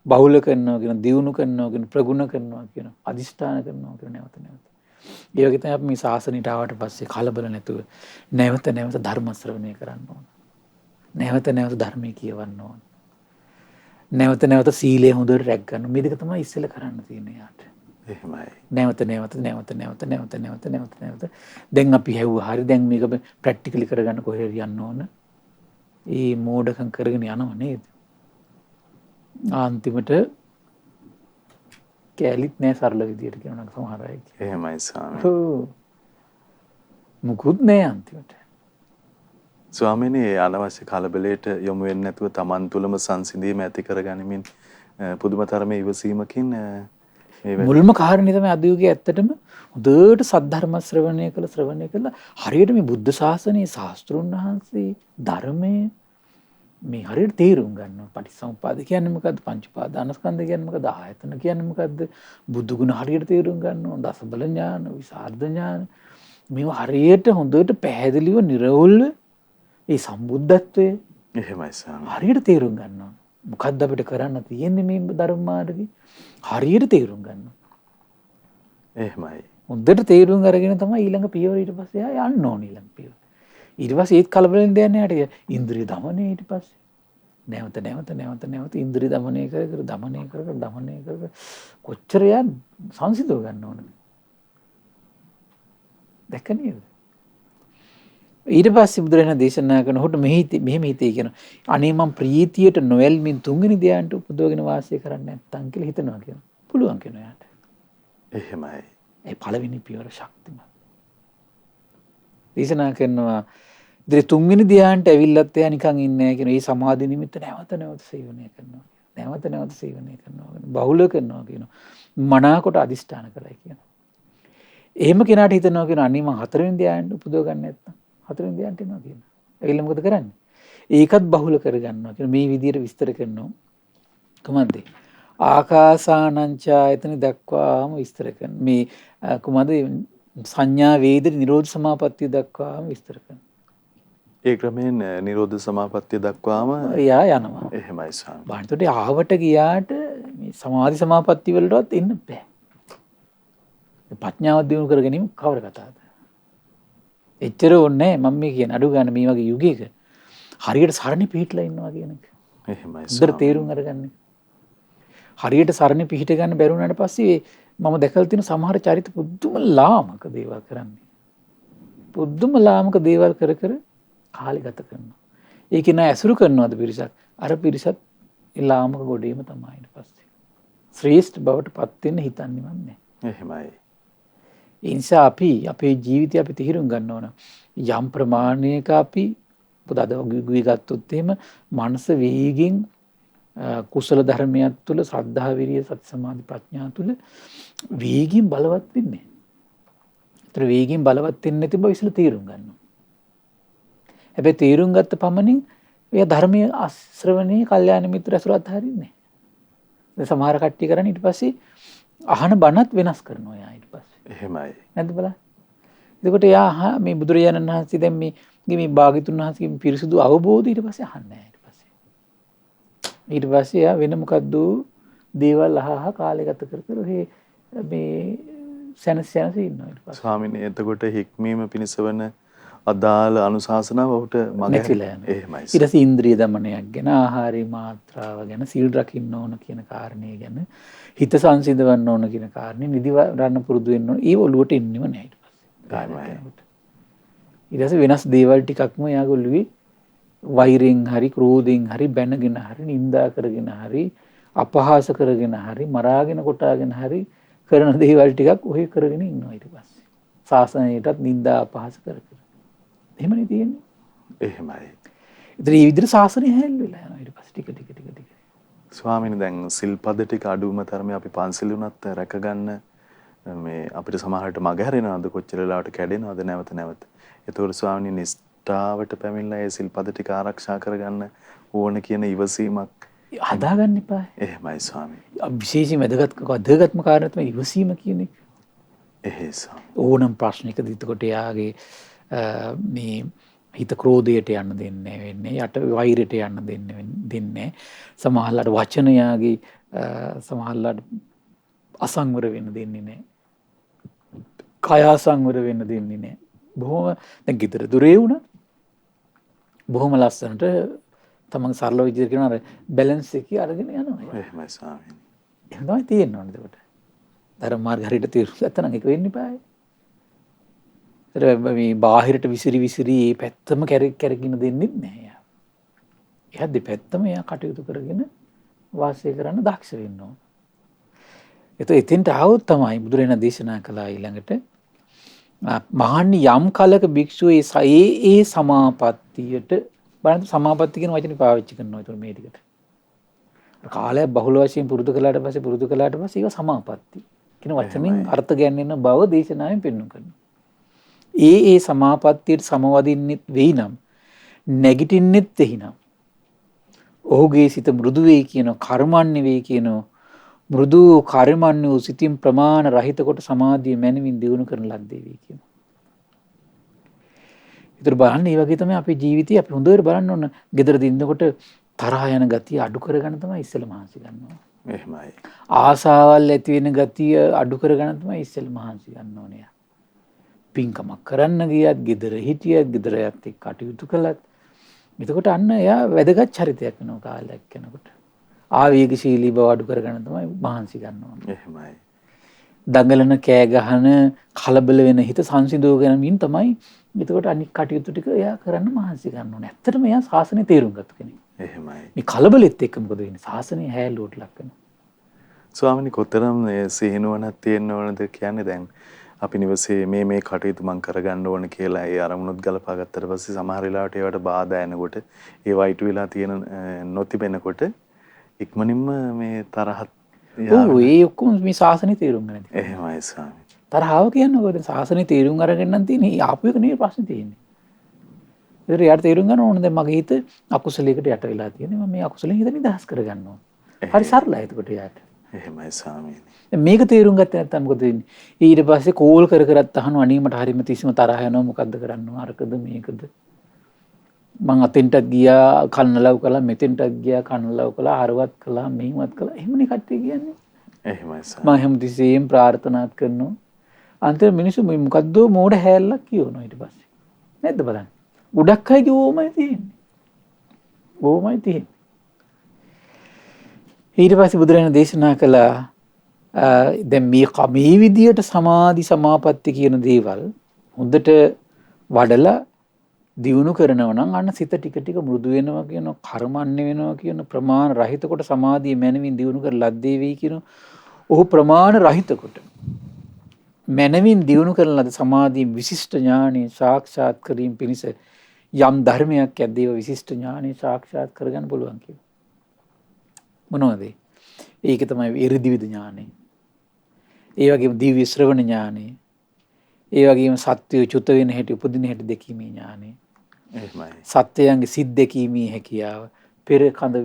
බහුල කරනවා කියන, දියුණු කරනවා කියන, ප්‍රගුණ කරනවා කියන, අදිෂ්ඨාන කරනවා කියන නැවත. ඒ වගේ තමයි අපි මේ ශාසනයට ආවට පස්සේ කලබල නැතුව නැවත ධර්ම ශ්‍රවණය කරන්න ඕන. නැවත ධර්මයේ කියවන්න ඕන. නැවත සීලය හොඳට රැක් ගන්න. මේ දෙක තමයි ඉස්සෙල්ලා කරන්න තියෙන්නේ යාට. එහෙමයි. නැවත. දැන් අපි හැව්වා හරි දැන් මේක ප්‍රැක්ටිකලි කරගන්න කොහෙද යන්න ඕන? ඒ මෝඩකම් කරගෙන යනව නේද? අන්තිමට කැලිත් නෑ සරල විදියට කියනවා නම් සමහර අය. එහෙමයි ස්වාමීනි. ඔව්. මුකුත් නෑ අන්තිමට. ස්වාමීනි අනවශ්‍ය කලබලයට යොමු වෙන්නේ නැතුව Taman තුලම සංසිඳීම ඇති කරගනිමින් පුදුමතරමේ ඉවසීමකින් මුල්ම කාරණේ තමයි අද යුගයේ ඇත්තටම හොඳට සද්ධර්ම ශ්‍රවණය කළා හරියට මේ බුද්ධ ශාසනයේ ශාස්ත්‍රුන් වහන්සේ ධර්මයේ මේ හරියට තේරුම් ගන්නවා. පටිච්චසමුප්පාද කියන්නේ මොකද්ද? පංච උපාදානස්කන්ධ කියන්නේ මොකද්ද? ආයතන කියන්නේ මොකද්ද? බුදු ගුණ හරියට තේරුම් ගන්නවා. දසබල ඥාන, විසරද ඥාන මේවා හරියට හොඳට පැහැදිලිව නිර්වෘල්ව ඒ සම්බුද්ධත්වයේ එහෙමයි ස්වාමීනි. හරියට තේරුම් ගන්නවා. මොකද්ද අපිට කරන්න තියෙන්නේ මේ ධර්ම මාර්ගේ? හරියට තේරුම් ගන්නවා. එහෙමයි. හොඳට තේරුම් අරගෙන තමයි ඊළඟ පියවර ඊට පස්සේ ආ යන්න ඕනේ ඊළඟ පියවර. ඊට පස්සේ ඒත් කලබලෙන් දෙන්නේ නැහැ. ඉන්ද්‍රිය দমনය ඊට පස්සේ නැවත ඉන්ද්‍රිය দমনය කර කොච්චර යා සංසිඳව ගන්න ඕනද? දැක්ක නේද? ඊට පස්සේ බුදුරජාණන් දේශනා කරනකොට මෙහෙම හිතේ කියන අනේ මම ප්‍රීතියට නොයල්මින් තුන්වෙනි ධ්‍යානට උපදවගෙන වාසය කරන්න නැත්තම් කියලා හිතනවා කියන. පුළුවන් කෙනා යාට. එහෙමයි. ඒ පළවෙනි පියවර ශක්තිමත්. දේශනා කරනවා ඉතින් තුන්වෙනි ධ්‍යානට ඇවිල්ලත් එයා නිකන් ඉන්නේ නැහැ කියන. ඒ සමාධි නිමිත්ත නැවත සේවනය කරනවා. නැවත සේවනය කරනවා. බහුල කරනවා කියන. මනාකොට අදිෂ්ඨාන කරයි කියන. එහෙම කෙනාට හිතනවා කියන අනේ මම හතරවෙනි ධ්‍යානට උපදව ගන්න නැත්තම් හතරවෙනි ධ්‍යානට එනවා කියන. ඒගොල්ලෝ මොකද කරන්නේ? ඒකත් බහුල කරගන්නවා කියන මේ විදිහට විස්තර කරනවා. කොහොමද? ආකාසානංචායතන දක්වාම විස්තර කරන මේ කොහොමද සංඥා වේදිත නිරෝධ සමාපත්තිය දක්වාම විස්තර කරනවා. ඒ ක්‍රමයෙන් නිරෝධ සමාපත්තිය දක්වාම එයා යනවා. එහෙමයි ස්වාමී. බාහිරට ආවට ගියාට මේ සමාධි සමාපatti වලටවත් එන්න බෑ. ප්‍රඥාව දිනු කර ගැනීම කවර කතාවද? එච්චර ඕනේ මම මේ කියන අඩු ගන්න මේ වගේ යුගයක හරියට සරණි පිහිටලා ඉන්නවා කියන එක. එහෙමයි. ඉතර තේරුම් අරගන්න. හරියට සරණි පිහිට ගන්න බැරුණාට පස්සේ මම දැකලා තියෙන සමහර චරිත පුදුම ලාමක දේවල් කරන්නේ. පුදුම ලාමක දේවල් කර කාලය ගත කරනවා. ඒක නෑ ඇසුරු කරනවද පිරිසක්? අර පිරිසත් ඒ ලාමක ගොඩේම තමයි ඊට පස්සේ. ශ්‍රේෂ්ඨ බවට පත් වෙන්න හිතන්නේ මන්නේ. එහෙමයි. ඒ නිසා අපි අපේ ජීවිතය අපි තීරුම් ගන්න ඕන. යම් ප්‍රමාණයක අපි පොදද ගුවි ගත්තොත් එහෙම මනස වේගින් කුසල ධර්මයක් තුළ ශ්‍රද්ධා විරිය සති සමාධි ප්‍රඥා තුළ වේගින් බලවත් වෙන්නේ. ඒතර වේගින් බලවත් වෙන්නේ නැති බව ඉස්සෙල්ලා තීරුම් ගන්නවා. හැබැයි තීරුම් ගත්ත පමණින් එයා ධර්මයේ ශ්‍රවණේ කල්යාණ මිත්‍ර ඇසුර අත්හරින්නේ නැහැ. සමහර කට්ටිය කරන්නේ ඊට පස්සේ අහන බණත් වෙනස් කරනවා යා ඊට පස්සේ. එහෙමයි. නැද්ද බලන්න. එතකොට යා මේ බුදුරජාණන් වහන්සේ දැන් මේ භාග්‍යතුන් වහන්සේගේ පිරිසුදු අවබෝධය ඊට පස්සේ අහන්නේ නැහැ ඊට පස්සේ. ඊට පස්සේ යා වෙන මොකද්ද දේවල් අහහ කාලය ගත කර මේ සැනසී ඉන්නවා ඊට පස්සේ. ස්වාමීනි එතකොට හික්මීම පිණිස වන අදාළ අනුශාසනාව ඔහුට නැතිලා යනවා. එහෙමයි. ඊට පස්සේ ඉන්ද්‍රිය දමනයක් ගැන, ආහාරී මාත්‍රාව ගැන, සීල් රකින්න ඕන කියන කාරණේ ගැන, හිත සංසිඳවන්න ඕන කියන කාරණේ, නිදි වරන්න පුරුදු වෙන්න ඕන. ඒ ඔළුවට එන්නෙම නැහැ ඊට පස්සේ. කාර්යයක් යනකොට. ඊට පස්සේ වෙනස් දේවල් ටිකක්ම යාගොල්ලුවේ වෛරෙන් හරි, ක්‍රෝධෙන් හරි, බැනගෙන හරි, නිඳා කරගෙන හරි, අපහාස කරගෙන හරි, මරාගෙන කොටාගෙන හරි කරන දේවල් ටිකක් ඔය කරගෙන ඉන්නවා ඊට පස්සේ. ශාසනයටත් නිඳා අපහාස කර කර. එහෙමනේ තියෙන්නේ. එහෙමයි. ඉතින් මේ විදිහට ශාසනය හැල් වෙලා යනවා ඊට පස්සේ ටික. ස්වාමීනි දැන් සිල්පද ටික අඩුවම තරමේ අපි පන්සිල් උනත් රැකගන්න මේ අපිට සමහරට මග හැරෙනවද කොච්චර වෙලාවට කැඩෙනවද නැවත. ඒතකොට ස්වාමීනි නිෂ්ඨාවට පැමිණලා ඒ සිල්පද ටික ආරක්ෂා කරගන්න ඕන කියන ඉවසීමක් හදාගන්න එපා. එහෙමයි ස්වාමීනි. විශේෂයෙන් වැදගත්ම කාරණා තමයි ඉවසීම කියන එක. එහෙයි ස්වාමීනි. ඕනම් ප්‍රශ්නයකදී එතකොට යාගේ මේ හිත ක්‍රෝධයට යන්න දෙන්නේ වෙන්නේ, යට වෛරයට යන්න දෙන්නේ. සමහරවිට වචනයාගේ සමහරවිට අසංවර වෙන්න දෙන්නේ නැහැ. කය අසංවර වෙන්න දෙන්නේ නැහැ. බොහොම දැන් ගෙදර දොරේ වුණා. බොහොම ලස්සනට තමන් සරල විදිහට කියනවා අර බැලන්ස් එකේ අරගෙන යනවා. එහෙමයි ස්වාමීනි. එහෙනම් තමයි තියෙන්නේ එතකොට. ධර්ම මාර්ග හරියට තේරුම් ගත්තා නම් ඒක වෙන්න eBay. මේ බාහිරට විසිරි මේ පැත්තම කැරකින දෙන්නෙත් නැහැ යා. එයා දෙපැත්තම එයා කටයුතු කරගෙන වාසය කරන්න දක්ෂ වෙන්න ඕන. එතෙන්ට ආවොත් තමයි බුදුරජාණන් දේශනා කළා ඊළඟට මහන්නි යම් කලක භික්ෂුව ඒ සමාපත්තියට බලන්න සමාපatti කියන වචනේ පාවිච්චි කරනවා ඒතර මේ ටිකට. කාලයක් බහුල වශයෙන් පුරුදු කළාට පස්සේ ඒක සමාපatti කියන වචනෙන් අර්ථ ගැන්වෙන බව දේශනාවෙන් පෙන්වන්න කරනවා. ඒ සමාපත්තියට සමවදින්නෙත් වෙයි නම් නැගිටින්නෙත් එහිනම් ඔහුගේ සිත මෘදු වෙයි කියන කර්මන්නේ වෙයි කියන මෘදු කර්මන්නේ වූ සිතින් ප්‍රමාණ රහිත කොට සමාධිය මැනවින් දියුණු කරන ලද්දේ වෙයි කියන. ඒතර බලන්න මේ වගේ තමයි අපේ ජීවිතේ අපි හොඳට බලන්න ඕන. gedara දින්නකොට තරහ යන ගතිය අඩු කරගන්න තමයි ඉස්සෙල්ලා මහන්සි ගන්න ඕන. එහෙමයි. ආසාවල් ඇති වෙන ගතිය අඩු කරගන්න තමයි ඉස්සෙල්ලා මහන්සි ගන්න ඕනේ. පින්කමක් කරන්න ගියත්, gedara හිටියත්, gedaraයත් එක්ක කටයුතු කළත් එතකොට අන්න එයා වැදගත් චරිතයක් වෙනවා කාලයක් යනකොට. ආවේගශීලී බව අඩු කරගන්න තමයි මහන්සි ගන්න ඕනේ. එහෙමයි. දඟලන කෑ ගහන කලබල වෙන හිත සංසිඳවගෙනමින් තමයි එතකොට අනික් කටයුතු ටික එයා කරන්න මහන්සි ගන්න ඕනේ. ඇත්තටම එයා ශාසනය තේරුම් ගත්ත කෙනෙක්. එහෙමයි. මේ කලබලෙත් එක්ක මොකද වෙන්නේ? ශාසනය හැලුවට ලක් වෙනවා. ස්වාමීනි කොතරම් සිහිනුවණක් තියෙන්න ඕනද කියන්නේ දැන් අපි නිවසේ මේ කටයුතු මම කරගන්න ඕන කියලා ඒ අරමුණුත් ගලපා ගත්තට පස්සේ සමහර වෙලාවට ඒවට බාධා එනකොට ඒ වයිට් වෙලා තියෙන නොතිබෙනකොට ඉක්මනින්ම මේ තරහත් ඔව් ඒ ඔක්කොම මේ ශාසනය තේරුම් ගන්න. එහෙමයි ස්වාමී. තරහව කියන්නේ මොකද? ශාසනය තේරුම් අරගෙන නම් තියෙන්නේ. ආපු එක නෙවෙයි ප්‍රශ්නේ තියෙන්නේ. ඒතර යාට තේරුම් ගන්න ඕන දැන් මගේ හිත අකුසලයකට යට වෙලා තියෙන්නේ. මම මේ අකුසලෙන් හිත නිදහස් කරගන්න ඕන. හරි සරලයි එතකොට යාට. එහෙමයි ස්වාමීනි. මේක තේරුම් ගත්තේ නැත්නම් මොකද වෙන්නේ? ඊට පස්සේ කෝල් කරත් අහනවා අනේ මට හරියම තිස්සම තරහ යනවා මොකද්ද කරන්න ඕන අරකද මේකද මං අතෙන්ටත් ගියා කන්නලව් කළා මෙතෙන්ටත් ගියා කන්නලව් කළා හරවත් කළා මෙහිමත් කළා එහෙමනේ කට්ටිය කියන්නේ. එහෙමයි සර්. මම හැමතිස්සෙම ප්‍රාර්ථනාත් කරනවා. අන්තිම මිනිස්සු මේ මොකද්ද මෝඩ හැල්ලක් කියනවා ඊට පස්සේ. නැද්ද බලන්න. ගොඩක් අයගේ ඕමයි තියෙන්නේ. ඕමයි තියෙන්නේ. ඊට පස්සේ බුදුරජාණන් දේශනා කළා දැන් මේ විදියට සමාධි සමාපatti කියන දේවල් හොඳට වඩලා දියුණු කරනවා නම් අන්න සිත ටික ටික මෘදු වෙනවා කියන කර්මන්නේ වෙනවා කියන ප්‍රමාණ රහිත කොට සමාධිය මනමින් දියුණු කර ලද්දේ වෙයි කියන ඔහු ප්‍රමාණ රහිත කොට මනමින් දියුණු කරන ලද සමාධිය විශිෂ්ට ඥානෙ සාක්ෂාත් කිරීම පිණිස යම් ධර්මයක් ඇද්දේව විශිෂ්ට ඥානෙ සාක්ෂාත් කරගන්න පුළුවන් කියලා. මොනවද? ඒක තමයි ඉරිදිවිද ඥානෙ. ඒ වගේම දිව්‍ය ශ්‍රවණ ඥානෙ. ඒ වගේම සත්‍ය චුත වෙන හැටි උපදින හැටි දැකීමේ ඥානෙ. එහෙමයි. සත්‍යයන්ගේ සිත් දැකීමේ හැකියාව, පෙර කඳ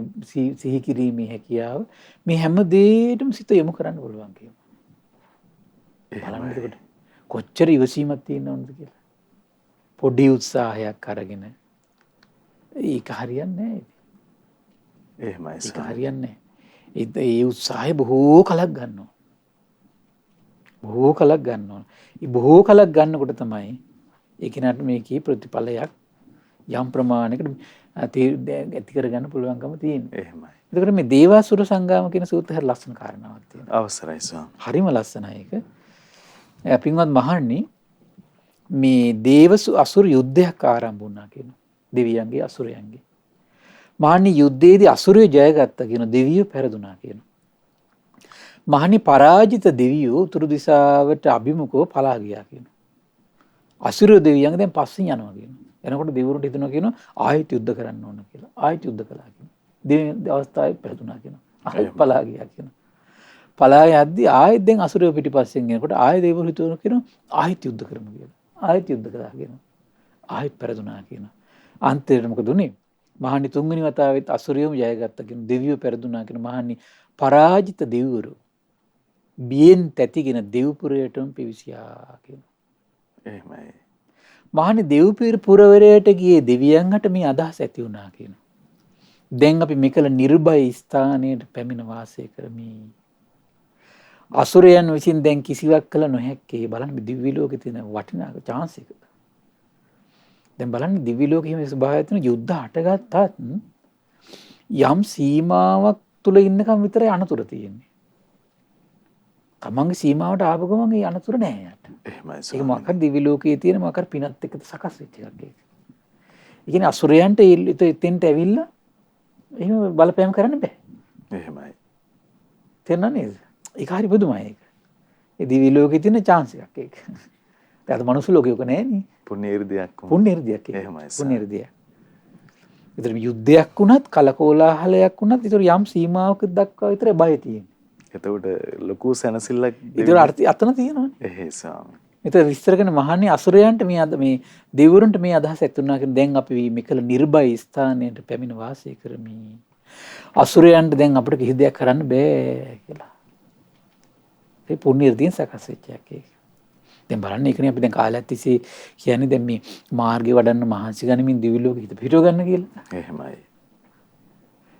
සිහි කිරීමේ හැකියාව මේ හැම දෙයකටම සිත යොමු කරන්න පුළුවන් කියනවා. බලන්න එතකොට කොච්චර ඉවසීමක් තියෙනවද කියලා. පොඩි උත්සාහයක් අරගෙන ඒක හරියන්නේ නැහැ. එහෙමයි. ඒක හරියන්නේ නැහැ. ඒ උත්සාහය බොහෝ කලක් ගන්නවා. බොහෝ කලක් ගන්නවා. ඒ බොහෝ කලක් ගන්නකොට තමයි ඒ කෙනාට මේකේ ප්‍රතිඵලයක් යම් ප්‍රමාණයකට ඇති කරගන්න පුළුවන්කම තියෙනවා. එහෙමයි. එතකොට මේ දේවාසුර සංගාම කියන සූත්‍රය හරි ලස්සන කාරණාවක් තියෙනවා. අවසරයි ස්වාමී. හරිම ලස්සනයි ඒක. පින්වත් මහණනි මේ දේවසු අසුර යුද්ධයක් ආරම්භ වුණා කියනවා. දෙවියන්ගේ අසුරයන්ගේ. මහණනි යුද්ධයේදී අසුරයෝ ජයගත්තා කියන දෙවියෝ පෙරදුනා කියනවා. මහණනි පරාජිත දෙවියෝ උතුරු දිශාවට අභිමුඛව පලා ගියා කියනවා. අසුරයෝ දෙවියන් දැන් පස්සෙන් යනවා කියනවා. එනකොට දෙවිවරුන්ට හිතනවා කියනවා ආයෙත් යුද්ධ කරන්න ඕන කියලා. ආයෙත් යුද්ධ කළා කියනවා. දෙවියන් අවස්ථාවේ පෙරදුනා කියනවා. ආයෙත් පලා ගියා කියනවා. පලා යද්දී ආයෙත් දැන් අසුරයෝ පිටිපස්සෙන් එනකොට ආයෙ දෙවිවරු හිතනවා කියනවා ආයෙත් යුද්ධ කරමු කියලා. ආයෙත් යුද්ධ කළා කියනවා. ආයෙත් පෙරදුනා කියනවා. අන්තිමට මොකද උනේ? මහණනි තුන්වෙනි වතාවෙත් අසුරයෝම ජයගත්තා කියන දෙවියෝ පෙරදුනා කියන මහණනි පරාජිත දෙවිවරු බියෙන් තැතිගෙන දෙව්පුරයටම පිවිසියා කියනවා. එහෙමයි. මහණනි දෙව්පිර පුරවරයට ගියේ දෙවියන්ට මේ අදහස ඇති වුණා කියනවා. දැන් අපි මෙකල නිර්භය ස්ථානයට පැමිණ වාසය කරමි. අසුරයන් විසින් දැන් කිසිවක් කළ නොහැක්කේ බලන්න දිව්‍ය ලෝකේ තියෙන වටිනා chance එක. දැන් බලන්න දිව්‍ය ලෝකයේ මේ ස්වභාවය තියෙන යුද්ධ හටගත්තත් යම් සීමාවක් තුල ඉන්නකම් විතරයි අනතුරු තියෙන්නේ. තමන්ගේ සීමාවට ආපු ගමන් ඒ අනතුරු නෑ යට. එහෙමයි. ඒක මොකක්ද දිව්‍ය ලෝකයේ තියෙන මොකක්ද පිනත් එක්ක සකස් වෙච්ච එකක් ඒක. ඒ කියන්නේ අසුරයන්ට එතෙන්ට ඇවිල්ලා එහෙම බලපෑම් කරන්න බෑ. එහෙමයි. තේරෙනව නේද? ඒක හරි පුදුමයි ඒක. ඒ දිව්‍ය ලෝකයේ තියෙන chance එකක් ඒක. දැන් අද මනුස්ස ලෝකේ උක නෑනේ. පුණ්‍ය ඉර්ධියක්. පුණ්‍ය ඉර්ධියක් ඒක. එහෙමයි. පුණ්‍ය ඉර්ධිය. ඒතර යුද්ධයක් වුණත් කලකෝලාහලයක් වුණත් ඒතර යම් සීමාවක දක්වා විතරයි බය තියෙන්නේ. එතකොට ලොකු සැනසෙල්ලක් ඒතර අතන තියෙනවනේ. එහේ ස්වාමී. මෙතන විස්තර කරන මහන්නේ අසුරයන්ට මේ අද මේ දෙවිවරුන්ට මේ අදහස ඇති වුණා කියන දැන් අපි මෙකල නිර්භය ස්ථානයට පැමිණ වාසය කරමි. අසුරයන්ට දැන් අපිට කිසි දෙයක් කරන්න බෑ කියලා. ඒ පුණ්‍ය ඉර්ධියෙන් සකස් වෙච්ච එකක් ඒක. දැන් බලන්න ඒකනේ අපි දැන් කාලයක් තිස්සේ කියන්නේ දැන් මේ මාර්ගේ වඩන්න මහන්සි ගනිමින් දිවි ලෝකෙ හිත පිටව ගන්න කියලා. එහෙමයි.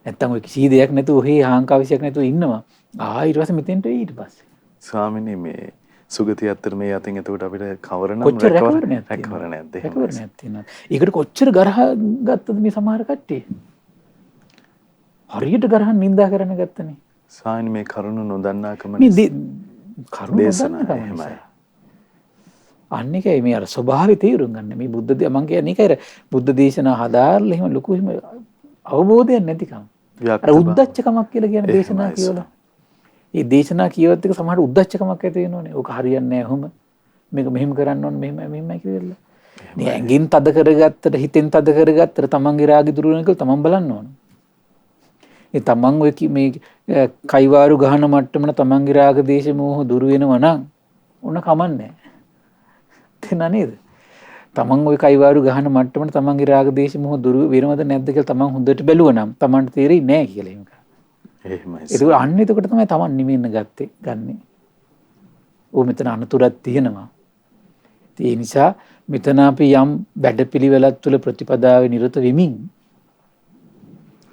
නැත්තම් ඔය කිසි දෙයක් නැතුව ඔහේ හාංකාවිසයක් නැතුව ඉන්නවා. ඊට පස්සේ මෙතෙන්ට ඊට පස්සේ. ස්වාමිනේ මේ සුගතිය අතර මේ යතින් එතකොට අපිට කවරනම් රැකවරණයක් තියෙනවා. ඒකට කොච්චර ගරහ ගත්තද මේ සමහර කට්ටිය? හරියට ගරහන් නිඳා කරන්න ගත්තනේ. ස්වාමිනේ මේ කරුණ නොදන්නාකම මේ කරුණ නොදන්නාකම නිසා. අන්න එකයි මේ අර ස්වභාවය තේරුම් ගන්න. මේ බුද්ධ මං කියන්නේ ඒකයි බුද්ධ දේශනා හදාarලා එහෙම ලොකු එහෙම අවබෝධයක් නැතිකම. අර උද්දච්චකමක් කියලා කියන දේශනා කියවලා. ඒ දේශනා කියවත් එක සමහර උද්දච්චකමක් ඇති වෙනවනේ. ඕක හරියන්නේ නැහැ ඔහොම. මේක මෙහෙම කරන්න ඕනේ මෙහෙමයි කියලා. මේ ඇඟින් තද කරගත්තට හිතෙන් තද කරගත්තට තමන්ගේ රාගය දුරු වෙන එක තමන් බලන්න ඕන. ඒ තමන් ඔය මේ කයිවාරු ගහන මට්ටමන තමන්ගේ රාග දේශ මොහ දුරු වෙනවා නම් ඕන කමන්නේ. තේන නේද? තමන් ওই කයිවාරු ගහන මට්ටමන තමන්ගේ රාග දේශ මොහ දුරු වෙනවද නැද්ද කියලා තමන් හොඳට බැලුවා නම් තමන්ට තේරෙන්නේ නැහැ කියලා එහෙම. එහෙමයි. ඒක අන්න එතකොට තමයි තමන් නිවෙන්න ගන්නෙ. ඕ මෙතන අනතුරක් තියෙනවා. ඒ නිසා මෙතන අපි යම් වැඩපිළිවෙලක් තුළ ප්‍රතිපදාවේ නිරත වෙමින්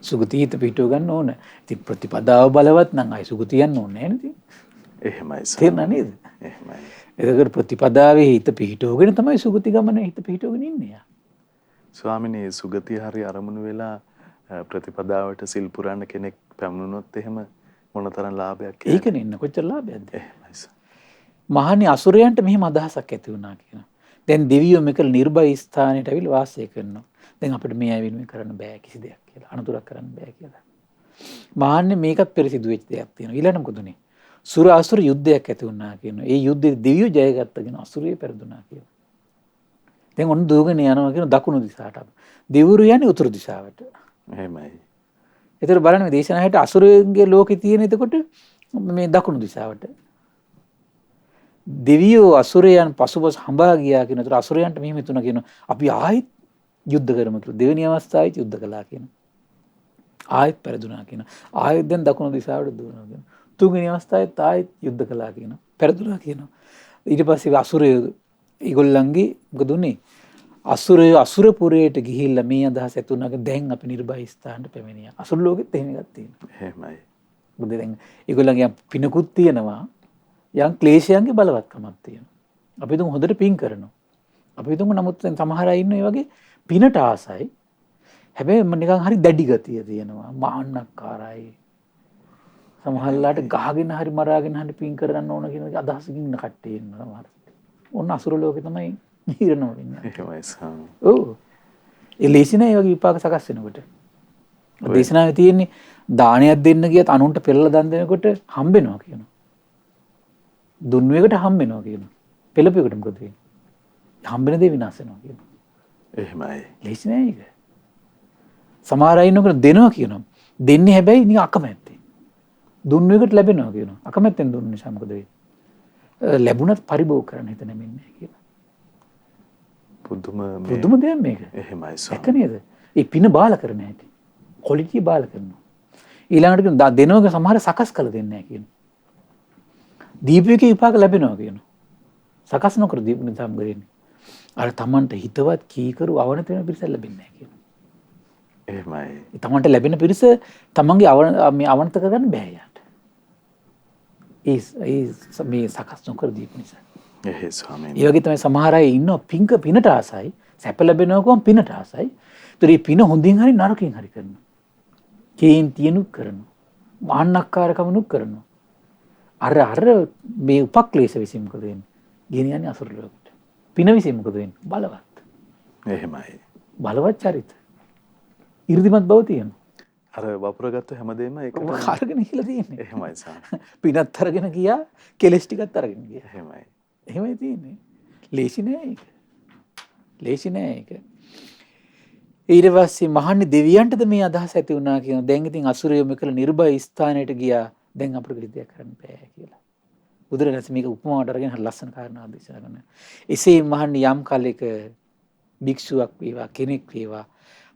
සුගතියට පිටව ගන්න ඕන. ඉතින් ප්‍රතිපදාව බලවත් නම් අයි සුගතියන්න ඕනේ නේද? එහෙමයි. තේරුණා නේද? එහෙමයි. ඒකට ප්‍රතිපදාවේ හිත පිහිටවගෙන තමයි සුගති ගමන හිත පිහිටවගෙන ඉන්නේ. ස්වාමිනේ සුගතිය හරි අරමුණු වෙලා ප්‍රතිපදාවට සිල් පුරන්න කෙනෙක් පැමුණුනොත් එහෙම මොනතරම් ලාභයක් ඒකනේ ඉන්න කොච්චර ලාභයක්ද? එහෙමයි. මහණනි අසුරයන්ට මෙහෙම අදහසක් ඇති වුණා කියනවා. දැන් දෙවියෝ මෙකල නිර්භය ස්ථානයට ඇවිල්ලා වාසය කරනවා. දැන් අපිට මේ ඇවිල්ලා කරන්න බෑ කිසි දෙයක් කියලා. අනුතරක් කරන්න බෑ කියලා. මහණනි මේකත් පෙරසිදු වෙච්ච දෙයක් තියෙනවා. ඊළඟට මොකද උනේ? සුර අසුර යුද්ධයක් ඇති වුණා කියනවා. ඒ යුද්ධේ දෙවියෝ ජයගත්තා කියන අසුරය පෙරදුනා කියලා. දැන් ඔන්න දුවගෙන යනවා කියන දකුණු දිශාවට. දෙවිවරු යන්නේ උතුරු දිශාවට. එහෙමයි. ඒතර බලන්න මේ දේශනාවට අසුරයන්ගේ ලෝකේ තියෙන එතකොට මේ දකුණු දිශාවට. දෙවියෝ අසුරයන් පසුපස හඹා ගියා කියන උතර අසුරයන්ට මෙහෙම හිතුණා කියනවා. අපි ආයෙත් යුද්ධ කරමු කියලා. දෙවෙනි අවස්ථාවේත් යුද්ධ කළා කියනවා. ආයෙත් පෙරදුනා කියනවා. ආයෙත් දැන් දකුණු දිශාවට දුවනවා කියනවා. තුන්වෙනි අවස්ථාවේත් ආයෙත් යුද්ධ කළා කියනවා. පෙරදුනා කියනවා. ඊට පස්සේ අසුරයෝ ඒගොල්ලන්ගේ මොකද උනේ? අසුරයෝ අසුරපුරයට ගිහිල්ලා මේ අදහස ඇති වුණාක දැන් අපි නිර්භය ස්ථානට පැමිණියා. අසුර ලෝකෙත් එහෙම එකක් තියෙනවා. එහෙමයි. මොකද දැන් ඒගොල්ලන්ගේ පිනකුත් තියෙනවා. යම් ක්ලේශයන්ගේ බලවත්කමක් තියෙනවා. අපි දුම් හොඳට පින් කරනවා. අපි හිතමු නමුත් සමහර අය ඉන්න ඒ වගේ පිනට ආසයි. හැබැයි නිකන් හරි දැඩි ගතිය තියෙනවා. මාන්නක්කාරයි. සමහරලාට ගහගෙන හරි මරාගෙන හරි පින් කරන්න ඕන කියන අදහසකින් ඉන්න කට්ටිය ඉන්නවා සමහර. ඔන්න අසුර ලෝකේ තමයි ඉරනවා ඉන්නේ. එහෙමයි ස්වාමී. ඔව්. ඒ ලේසි නෑ ඒ වගේ විපාක සකස් වෙනකොට. දේශනාවේ තියෙන්නේ දානයක් දෙන්න ගියත් අනුන්ට පෙරලා දන් දෙනකොට හම්බෙනවා කියනවා. දුන්නේකට හම්බෙනවා කියනවා. පෙළපෙකට මොකද වෙන්නේ? හම්බෙන දේ විනාශ වෙනවා කියනවා. එහෙමයි. ලේසි නෑ ඒක. සමහර අය ඉන්නකොට දෙනවා කියනවා. දෙන්නේ හැබැයි නිකන් අකමැත්තෙන්. දුන්නේකට ලැබෙනවා කියනවා. අකමැත්තෙන් දුන්න නිසා මොකද වෙන්නේ? ලැබුණත් පරිභෝග කරන්න හිත නැමෙන්නේ කියලා. පුදුම දෙයක් මේක. එහෙමයි ස්වාමී. ඒක නේද? ඒ පින බාල කරන හැටි. ක්වොලිටි බාල කරනවා. ඊළඟට කියන දෙනවක සමහර සකස් කළ දෙන්නේ නැහැ කියනවා. දීපයක විපාක ලැබෙනවා කියනවා. සකස් නොකර දීපු නිසා මොකද වෙන්නේ? අර Tamanට හිතවත් කීකරු අවනත වෙන පිරිස ලැබෙන්නේ නැහැ කියනවා. එහෙමයි. Tamanට ලැබෙන පිරිස Tamanගේ අවනත කරගන්න බෑ යාට. ඒ මේ සකස් නොකර දීපු නිසා. එහෙයි ස්වාමීනි. ඒ වගේ තමයි සමහර අය ඉන්නවා පිනට ආසයි, සැප ලැබෙනවා කොහොම පිනට ආසයි. ඒතර මේ පින හොඳින් හරි නරකින් හරි කරනවා. කේන් තියනුත් කරනවා. මාන්නක්කාරකමනුත් කරනවා. අර මේ උපක්ලේශ විසින් මොකද වෙන්නේ? ගෙනියන්නේ අසුර ලෝකෙට. පින විසින් මොකද වෙන්නේ? බලවත්. එහෙමයි. බලවත් චරිත. 이르දිමත් බව තියෙනවා. අර වපුරගත්ත හැමදේම ඒකට අරගෙන කියලා තියෙන්නේ. එහෙමයි ස්වාමී. පිනත් අරගෙන ගියා, කෙලස් ටිකත් අරගෙන ගියා. එහෙමයි. එහෙමයි තියෙන්නේ. ලේසි නෑ ඒක. ලේසි නෑ ඒක. ඊට පස්සේ මහන්නේ දෙවියන්ටද මේ අදහස ඇති වුණා කියන. දැන් ඉතින් අසුරයෝ මෙකල නිර්භය ස්ථානයට ගියා. දැන් අපිට කිසිදයක් කරන්න බෑ කියලා. බුදුරජාණන් මේක උපමාවට අරගෙන හරි ලස්සන කාරණාවක් දේශනා කරනවා. එසේ මහන්නේ යම් කාලයක භික්ෂුවක් වේවා කෙනෙක් වේවා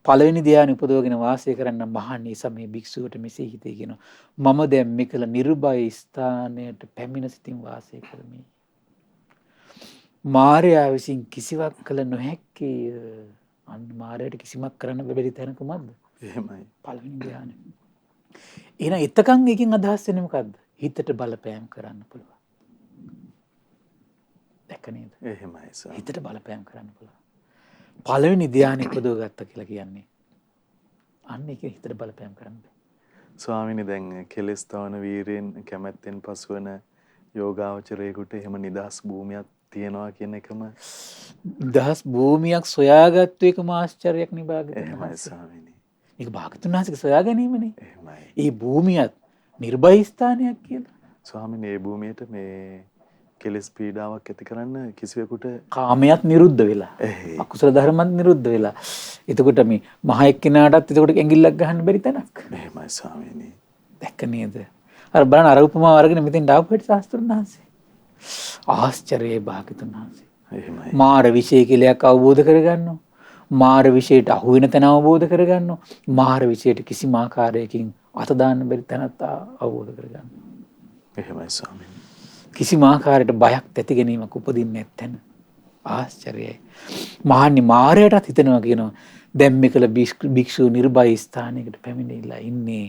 පළවෙනි ධ්‍යානෙ උපදවගෙන වාසය කරන්න මහන්නේ සමේ භික්ෂුවට මෙසේ හිතේ කියනවා. මම දැන් මෙකල නිර්භය ස්ථානයට පැමිණ සිටින් වාසය කරමි. මාර්යා විසින් කිසිවක් කළ නොහැක්කේ. අන්න මාර්යාට කිසිමක් කරන්න බැරි තැන කොහමද? එහෙමයි. පළවෙනි ධ්‍යානෙ. එහෙනම් එතකන් එකකින් අදහස් වෙන්නේ මොකද්ද? හිතට බලපෑම් කරන්න පුළුවන්. දැක්ක නේද? එහෙමයි ස්වාමී. හිතට බලපෑම් කරන්න පුළුවන්. පළවෙනි ධ්‍යානෙ උපදව ගත්තා කියලා කියන්නේ. අන්න ඒක හිතට බලපෑම් කරන්න බෑ. ස්වාමීනි දැන් කෙලස් තවන වීරයෙන් කැමැත්තෙන් පසුවන යෝගාවචරයේකට එහෙම නිදහස් භූමියක් තියනවා කියන එකම නිදහස් භූමියක් සොයාගත්තු එකම ආශ්චර්යයක් නේ භාග්‍යතුන් එහෙමයි වහන්සේ. ස්වාමීනි. මේක භාග්‍යතුන් වහන්සේගේ සොයා ගැනීමනේ. එහෙමයි. ඒ භූමියත් නිර්භය ස්ථානයක් කියලා. ස්වාමීනි මේ භූමියට මේ කෙලස් පීඩාවක් ඇති කරන්න කිසිවෙකුට කාමයක් නිරුද්ධ වෙලා. අකුසල ධර්මත් නිරුද්ධ වෙලා. එතකොට මේ මහ එක්කිනාටත් එතකොට ඇඟිල්ලක් ගහන්න බැරි තැනක්. එහෙමයි ස්වාමීනි. දැක්ක නේද? අර බලන්න අර උපමාව අරගෙන මෙතෙන් ඩාපු හැටි ශාස්ත්‍රඥ වහන්සේ. ආශ්චර්යයේ භාග්‍යතුන් වහන්සේ. එහෙමයි. මාර විශේෂ කෙලයක් අවබෝධ කරගන්නවා. මාර විශේෂයට අහු වෙන තැන අවබෝධ කරගන්නවා. මාර විශේෂයට කිසිම ආකාරයකින් අත දාන්න බැරි තැනත් අවබෝධ කරගන්නවා. එහෙමයි ස්වාමීනි. කිසිම ආකාරයකට බයක් ඇති ගැනීමක් උපදින්නේ නැත්නම් ආශ්චර්යයි. මහන්නේ මාරයටත් හිතනවා කියනවා දැන් මේකල භික්ෂු නිර්භය ස්ථානයකට පැමිණිලා ඉන්නේ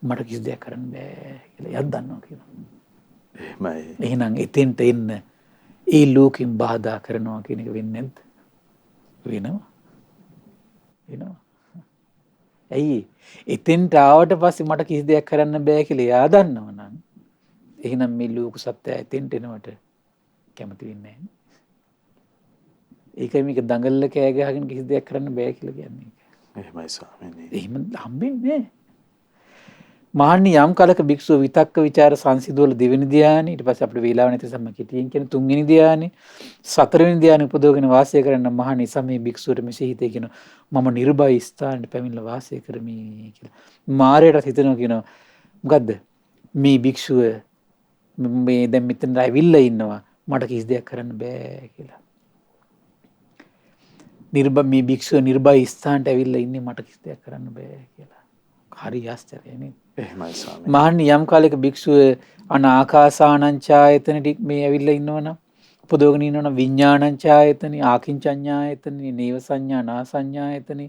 මට කිසි දෙයක් කරන්න බෑ කියලා යත් දන්නවා කියනවා. එහෙමයි. එහෙනම් එතෙන්ට එන්න ඒ ලෝකෙන් බාධා කරනවා කියන එක වෙන්නේ නැද්ද? වෙනවා. වෙනවා. ඇයි? එතෙන්ට ආවට පස්සේ මට කිසි දෙයක් කරන්න බෑ කියලා එයා දන්නවනම් එහෙනම් මේ ලෝක සත්‍යය එතෙන්ට එනවට කැමති වෙන්නේ නැහැ. ඒකයි මේක දඟල්ල කෑ ගහගෙන කිසි දෙයක් කරන්න බෑ කියලා කියන්නේ. එහෙමයි ස්වාමීනි. එහෙම හම්බෙන්නේ නැහැ. මහන්නේ යම් කලක භික්ෂුව විතක්ක ਵਿਚාර සංසිඳවල දෙවෙනි ධ්‍යානෙ ඊට පස්සේ අපිට වේලාව නැති සම්ම කිටියෙන් කියන තුන්වෙනි ධ්‍යානෙ සතරවෙනි ධ්‍යානෙ උපදවගෙන වාසය කරන්න මහන්නේ සමේ භික්ෂුවට මෙසේ හිතේ කියන මම නිර්භය ස්ථානට පැමිණලා වාසය කරමි කියලා. මාරයට හිතනවා කියනවා මොකද්ද මේ භික්ෂුව මේ දැන් මෙතන ඇවිල්ලා ඉන්නවා මට කිසි දෙයක් කරන්න බෑ කියලා. මේ භික්ෂුව නිර්භය ස්ථානට ඇවිල්ලා ඉන්නේ මට කිසි දෙයක් කරන්න බෑ කියලා. හරි ආශ්චර්යයි නේද? එහෙමයි ස්වාමීනි. මහන්නේ යම් කාලයක භික්ෂුව අනාකාසානංචායතනෙට මේ ඇවිල්ලා ඉන්නවනම් උපදෝගෙන ඉන්නවනම් විඥානංචායතනෙ ආකින්චඤ්ඤායතනෙ නේව සංඥා නා සංඥායතනෙ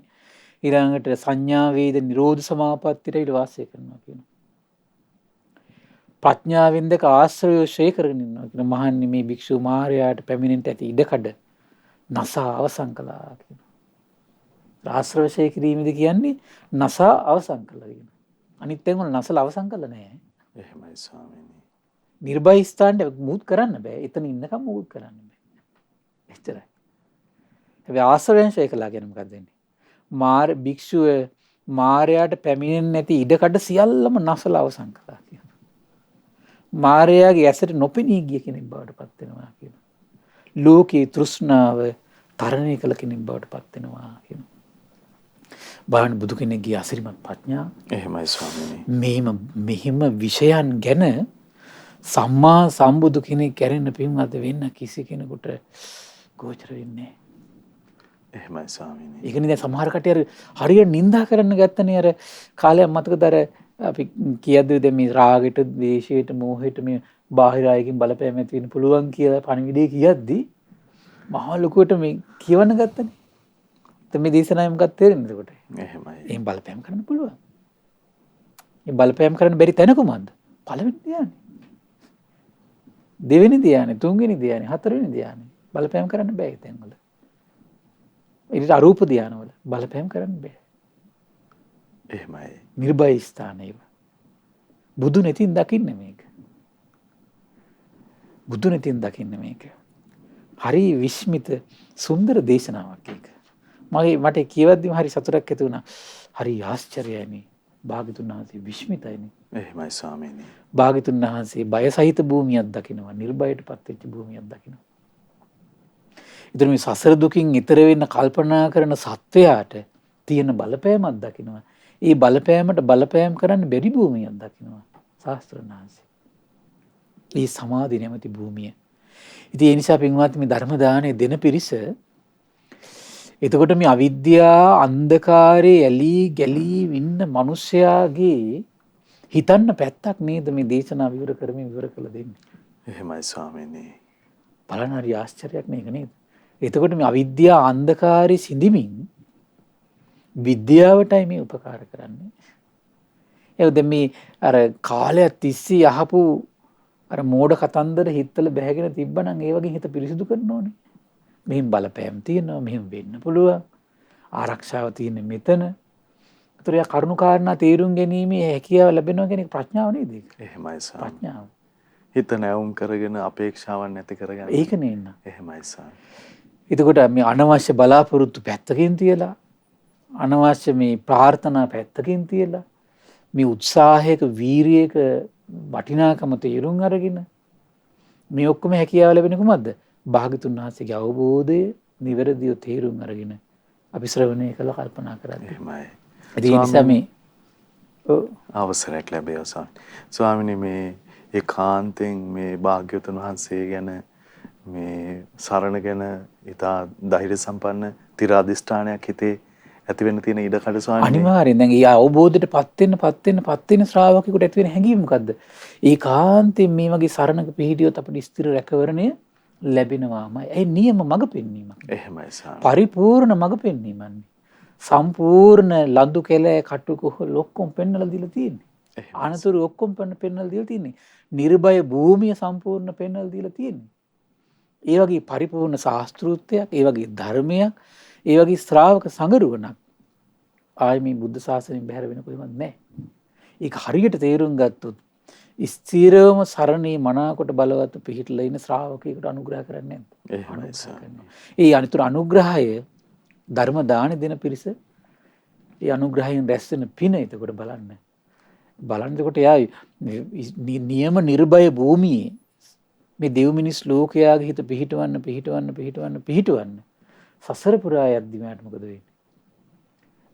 ඊළඟට සංඥා වේද නිරෝධ සමාපත්තියට ඊට වාසය කරනවා කියනවා. ප්‍රඥාවෙන් දෙක ආශ්‍රය ශේ කරගෙන ඉන්නවා කියන මහන්නේ මේ භික්ෂු මාර්යාට පැමිණෙන්න ඇති ඉඩකඩ නසා අවසන් කළා කියන. ආශ්‍රවශය කිරීමද කියන්නේ නසා අවසන් කළා කියන. අනිත් තැන් වල නසල අවසන් කළා නෑ. එහෙමයි ස්වාමීනි. නිර්භය ස්ථානට මුත් කරන්න බෑ. එතන ඉන්නකම් මුත් කරන්න බෑ. එච්චරයි. හැබැයි ආශ්‍රවංශය කළා කියන්නේ මොකක්ද වෙන්නේ? භික්ෂුව මාරයාට පැමිණෙන්නේ නැති ඉඩකඩ සියල්ලම නසල අවසන් කළා කියනවා. මාරයාගේ ඇසට නොපෙනී ගිය කෙනෙක් බවට පත් වෙනවා කියනවා. ලෝකේ තෘෂ්ණාව තරණය කළ කෙනෙක් බවට පත් වෙනවා කියනවා. බාහන බුදු කෙනෙක්ගේ අසිරිමත් ප්‍රඥාව. එහෙමයි ස්වාමීනි. මෙහිම විෂයන් ගැන සම්මා සම්බුදු කෙනෙක් කැරෙන්න පින්වත් වෙන්න කිසි කෙනෙකුට ගෝචර වෙන්නේ නැහැ. එහෙමයි ස්වාමීනි. ඒකනේ දැන් සමහර කටිය හරියට නිඳා කරන්න ගත්තනේ අර කාලයක් මතකද අර අපි කියද්දි දැන් මේ රාගෙට, ද්වේෂයට, මෝහයට මේ බාහිර අයකින් බලපෑම ඇති වෙන්න පුළුවන් කියලා පණිවිඩය කියද්දි මහා ලොකුවට මේ කියවන්න ගත්තනේ. දැන් මේ දේශනාවේ මොකක්ද තේරෙන්නේ එතකොට? එහෙමයි. එහෙන් බලපෑම් කරන්න පුළුවන්. මේ බලපෑම් කරන්න බැරි තැන කොහමද? පළවෙනි ධ්‍යානෙ. දෙවෙනි ධ්‍යානෙ, තුන්වෙනි ධ්‍යානෙ, හතරවෙනි ධ්‍යානෙ බලපෑම් කරන්න බෑ ඒ තැන්වල. ඊට අරූප ධ්‍යානවල බලපෑම් කරන්න බෑ. එහෙමයි. නිර්භය ස්ථානයේව. බුදු නැතින් දකින්න මේක. බුදු නැතින් දකින්න මේක. හරි විස්මිත සුන්දර දේශනාවක් ඒක. මට කියවද්දිම හරි සතුටක් ඇති වුණා. හරි ආශ්චර්යයි මේ. භාග්‍යතුන් වහන්සේ විස්මිතයිනේ. එහෙමයි ස්වාමීනි. භාග්‍යතුන් වහන්සේ බය සහිත භූමියක් දකිනවා. නිර්භයටපත් වෙච්ච භූමියක් දකිනවා. ඉතින් මේ සසර දුකින් ඈතර වෙන්න කල්පනා කරන සත්වයාට තියෙන බලපෑමක් දකිනවා. ඒ බලපෑමට බලපෑම් කරන්න බැරි භූමියක් දකිනවා ශාස්ත්‍රඥාන්සේ. ඒ සමාධි නැමැති භූමිය. ඉතින් ඒ නිසා පින්වත් මේ ධර්ම දාණය දෙන පිරිස එතකොට මේ අවිද්‍යා අන්ධකාරයේ ඇලී ගැලී ඉන්න මිනිස්යාගේ හිතන්න පැත්තක් නේද මේ දේශනා විවර කරමින් විවර කළ දෙන්නේ. එහෙමයි ස්වාමීනි. බලන්න හරි ආශ්චර්යයක් නේද නේද? එතකොට මේ අවිද්‍යා අන්ධකාරي සිඳිමින් විද්‍යාවටයි මේ උපකාර කරන්නේ. ඒ මේ අර කාලයක් තිස්සේ අහපු අර මෝඩ කතන්දර හිතවල බැහැගෙන තිබ්බනම් ඒ වගේ හිත පිරිසිදු කරන්න ඕනේ. මෙහෙම බලපෑම් තියෙනවා, මෙහෙම වෙන්න පුළුවන්. ආරක්ෂාව තියෙන මෙතන. ඒතර යා කරුණු කාරණා තේරුම් ගැනීමේ හැකියාව ලැබෙනවා කියන එක ප්‍රඥාව නේද ඒක? එහෙමයි ස්වාමීනි. ප්‍රඥාව. හිත නැවුම් කරගෙන අපේක්ෂාවන් නැති කරගෙන. ඒක නෙන්න. එහෙමයි ස්වාමීනි. එතකොට මේ අනවශ්‍ය බලාපොරොත්තු පැත්තකින් තියලා අනවශ්‍ය මේ ප්‍රාර්ථනා පැත්තකින් තියලා මේ උත්සාහයක වීරියක වටිනාකම තේරුම් අරගෙන මේ ඔක්කොම හැකියාව ලැබෙන්නේ කොහොමද? භාග්‍යතුන් වහන්සේගේ අවබෝධය නිවැරදිව තේරුම් අරගෙන අපි ශ්‍රවණය කළා කල්පනා කරද්දී. එහෙමයි. ඒ නිසා මේ අවසරයක් ලැබේවා ස්වාමීනි. ස්වාමීනි මේ ඒකාන්තයෙන් මේ භාග්‍යවතුන් වහන්සේ ගැන මේ සරණ ගැන ඉතා ධෛර්ය සම්පන්න තිරාදිෂ්ඨානයක් හිතේ ඇති වෙන්න තියෙන ඉඩකඩ ස්වාමීනි. අනිවාර්යෙන් දැන් ඊ අවබෝධයට පත් වෙන ශ්‍රාවකෙකුට ඇති වෙන හැඟීම මොකද්ද? ඒකාන්තයෙන් මේ වගේ සරණක පිහිටියොත් අපිට ස්ථිර රැකවරණය ලැබෙනවාමයි. ඒ නියම මඟ පෙන්වීමක්. එහෙමයි ස්වාමීනි. පරිපූර්ණ මඟ පෙන්වීමක්. සම්පූර්ණ ලඳු කෙලේ කටු කොහොල ඔක්කොම පෙන්වලා දීලා තියෙන්නේ. අනතුරු ඔක්කොම පෙන්වලා දීලා තියෙන්නේ. නිර්භය භූමිය සම්පූර්ණ පෙන්වලා දීලා තියෙන්නේ. ඒ වගේ පරිපූර්ණ ශාස්ත්‍රූත්වයක්, ඒ වගේ ධර්මයක්, ඒ වගේ ශ්‍රාවක සංගරුවණක් ආයි මේ බුද්ධ ශාසනයෙන් බැහැර වෙන කොහෙවත් නැහැ. ඒක හරියට තේරුම් ගත්තොත් ස්ථිරවම සරණේ මනාකොට බලවත් පිහිටලා ඉන්න ශ්‍රාවකයෙකුට අනුග්‍රහ කරන්නේ නැද්ද? එහෙමයි ස්වාමීනි. ඒ අනිතුරු අනුග්‍රහය ධර්ම දාන දෙන පිරිස ඒ අනුග්‍රහයෙන් රැස් වෙන පින එතකොට බලන්න. එතකොට එයා නියම නිර්භය භූමියේ මේ දෙව් මිනිස් ලෝකයාගේ හිත පිහිටවන්න සසර පුරා යද්දි මට මොකද වෙන්නේ?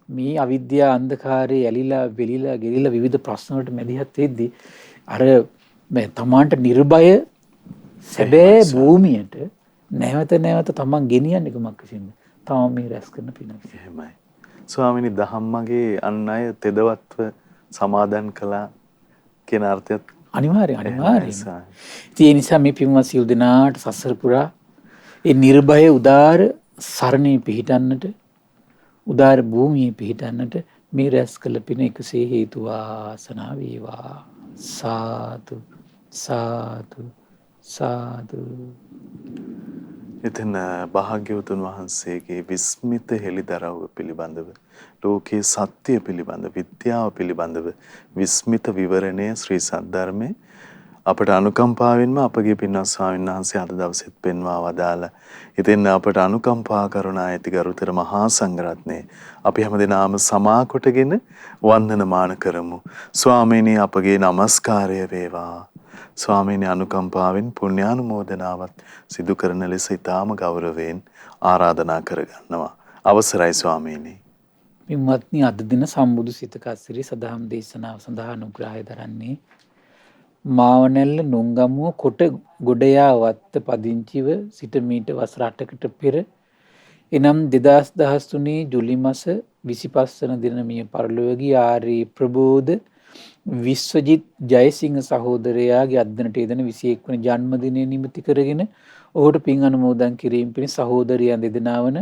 මේ අවිද්‍යා අන්ධකාරයේ ඇලිලා වෙලිලා ගෙලිලා විවිධ ප්‍රශ්න වලට මැදිහත් වෙද්දී අර මේ තමාන්ට නිර්භය සැබෑ භූමියට නැවත තමන් ගෙනියන්නේ කොමක් විසින්ද? තමන් මේ රැස් කරන පින. එහෙමයි. ස්වාමීනි ධම්මගේ අන් අය තෙදවත්ව සමාදන් කළා කියන අර්ථයත් අනිවාර්යයෙන්. ඉතින් ඒ නිසා මේ පින්වත් සියලු දෙනාට සසර පුරා ඒ නිර්භය උදාර සරණේ පිහිටන්නට උදාර භූමියේ පිහිටන්නට මේ රැස් කළ පින එකසේ හේතු වාසනා වේවා. සාදු සාදු සාදු. ඉතින් භාග්‍යවතුන් වහන්සේගේ විස්මිත හෙළිදරව්ව පිළිබඳව ලෝකේ සත්‍ය පිළිබඳ විද්‍යාව පිළිබඳව විස්මිත විවරණය ශ්‍රී සද්ධර්මයේ අපට අනුකම්පාවෙන්ම අපගේ පින්වත් ස්වාමීන් වහන්සේ අද දවසෙත් පෙන්වා වදාලා. ඉතින් අපට අනුකම්පා කරුණා ඇති ගරුතර මහා සංඝරත්නය අපි හැමදෙනාම සමා කොටගෙන වන්දනමාන කරමු. ස්වාමීනි අපගේ নমස්කාරය වේවා. ස්වාමීනි අනුකම්පාවෙන් පුණ්‍යානුමෝදනාවත් සිදු කරන ලෙස ඊටාම ගෞරවයෙන් ආරාධනා කරගන්නවා. අවසරයි ස්වාමීනි. පින්වත්නි අද දින සම්බුදු සිතක අසිරි සදහම් දේශනාව සඳහා අනුග්‍රහය දරන්නේ මාවනැල්ල නුංගමුව කොට ගොඩයා වත්ත පදිංචිව සිට මීට වසර 8කට පෙර එනම් 2013 ජුලි මාස 25 වන දින මිය පරලොව ගිය ආර්ය ප්‍රබෝධ විශ්වජිත් ජයසිංහ සහෝදරයාගේ අද්දනට යෙදෙන 21 වන ජන්මදිනය නිමිති කරගෙන ඔහුට පින් අනුමෝදන් කිරීම පිණිස සහෝදරයන් දෙදෙනා වන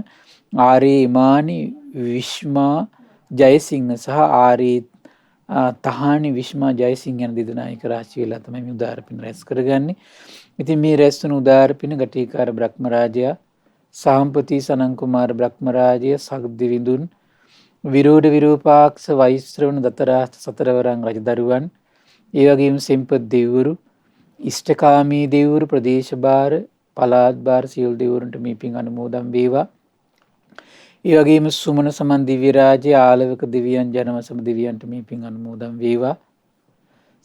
ආර්ය ඉමානි විශ්මා ජයසිංහ සහ ආර්ය තහානි විශ්මා ජයසිංහ යන දෙදෙනා එක රාශි වෙලා තමයි මේ උදාර පින් රැස් කරගන්නේ. ඉතින් මේ රැස් වන උදාර පින ගටිකාර බ්‍රහ්මරාජයා සාම්පති සනන් කුමාර බ්‍රහ්මරාජය සග්දිවිඳුන් විරෝධ විරූපාක්ෂ වෛශ්‍රවණ දතරාස්ත සතරවරන් රජදරුවන් ඒ වගේම සෙම්පත් දෙවිවරු ඉෂ්ඨකාමී දෙවිවරු ප්‍රදේශ භාර පළාත් භාර සියලු දෙවිවරුන්ට මේ පින් අනුමෝදන් වේවා. ඒ වගේම සුමන සමන් දිව්‍ය රාජ්‍ය ආලවක දෙවියන් ජනවසම දෙවියන්ට මේ පින් අනුමෝදන් වේවා.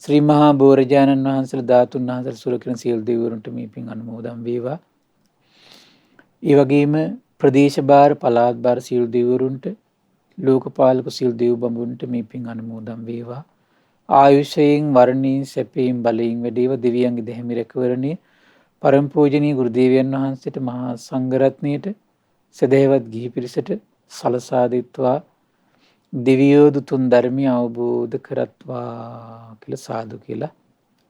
ශ්‍රී මහා බෝරජාණන් වහන්සේලා ධාතුන් වහන්සේලා සුරකින සියලු දෙවිවරුන්ට මේ පින් අනුමෝදන් වේවා. ඒ වගේම ප්‍රදේශ භාර පළාත් භාර සියලු දෙවිවරුන්ට ලෝකපාලක සියලු දෙව් බඹුන්ට මේ පින් අනුමෝදන් වේවා. ආයුෂයෙන් වර්ණයෙන් සැපයෙන් බලයෙන් වැඩේවා. දෙවියන්ගේ දෙහිමි රැකවරණේ පරම පූජනීය ගුරු දේවයන් වහන්සේට මහා සංඝරත්නයට සදේවත් ගිහි පිරිසට සලසා දෙත්වා දෙවියෝ දුතුන් ධර්මය අවබෝධ කරත්වා කියලා සාදු කියලා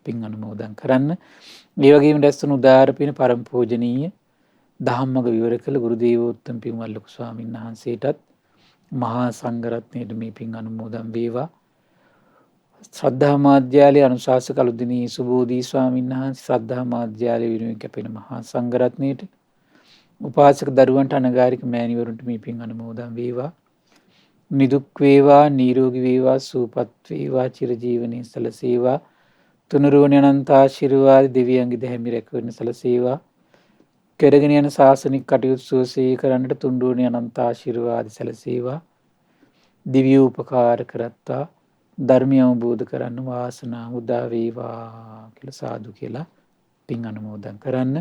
පින් අනුමෝදන් කරන්න. මේ වගේම දැස්සුණු උදාාර පින පරම පූජනීය දහම්මග විවර කළ ගුරු දේවෝත්තම පින්වත් ලොකු ස්වාමීන් වහන්සේටත් මහා සංඝරත්නයට මේ පින් අනුමෝදන් වේවා. ශ්‍රද්ධා මාධ්‍යාලයේ අනුශාසක අලුදිනී සුබෝධී ස්වාමීන් වහන්සේ ශ්‍රද්ධා මාධ්‍යාලයේ වෙනුවෙන් කැපෙන මහා සංඝරත්නයට උපාසක දරුවන්ට අනගාരിക මෑණිවරුන්ට මේ පින් අනුමෝදන් වේවා. නිදුක් වේවා නිරෝගී වේවා සුවපත් වේවා චිරජීවනයේ සලසේවා. තුනුරුවනේ අනන්ත ආශිර්වාද දෙවියන්ගේ දෙහිමි රැකවරණ සලසේවා. කරගෙන යන ශාසනික කටයුතු සුවසේ කරන්නට තුන්ඩුවනේ අනන්ත ආශිර්වාද සැලසේවා. දිව්‍ය උපකාර කරත්තා ධර්මය අවබෝධ කරන්න වාසනාව උදා වේවා කියලා සාදු කියලා පින් අනුමෝදන් කරන්න.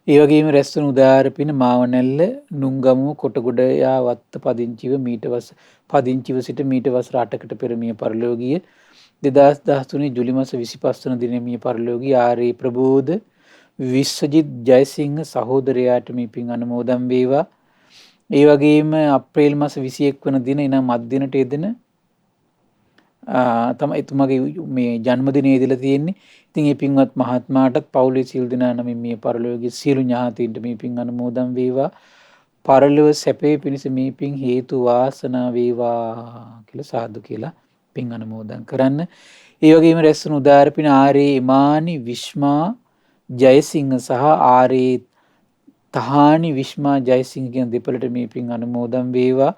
ඒ වගේම රැස්වන උදාාර පින මාවනැල්ල නුංගමුව කොටගොඩ යා වත්ත පදිංචිව සිට මීට වසර 8කට පෙර මිය පරලොව ගිය 2013 ජුලි මාස 25 වන දින මිය පරලොව ගිය ආර්ය ප්‍රබෝධ විශ්වජිත් ජයසිංහ සහෝදරයාට මේ පින් අනුමෝදන් වේවා. ඒ වගේම අප්‍රේල් මාස 21 වන දින එනම් මත්දිනට යෙදෙන තමයි එතුමාගේ මේ ජන්මදිනය ඉදලා තියෙන්නේ. ඉතින් මේ පින්වත් මහත්මයාටත් පවුලේ සියලු දෙනා නමින් මේ පරලෝකයේ සියලු ඥාතීන්ට මේ පින් අනුමෝදන් වේවා. පරලොව සැපේ පිණිස මේ පින් හේතු වාසනා වේවා කියලා සාදු කියලා පින් අනුමෝදන් කරන්න. ඒ වගේම රැස්වන උදාාර පින ආර්ය ඉමානි විශ්මා ජයසිංහ සහ ආර්ය තහානි විශ්මා ජයසිංහ කියන දෙපළට මේ පින් අනුමෝදන් වේවා.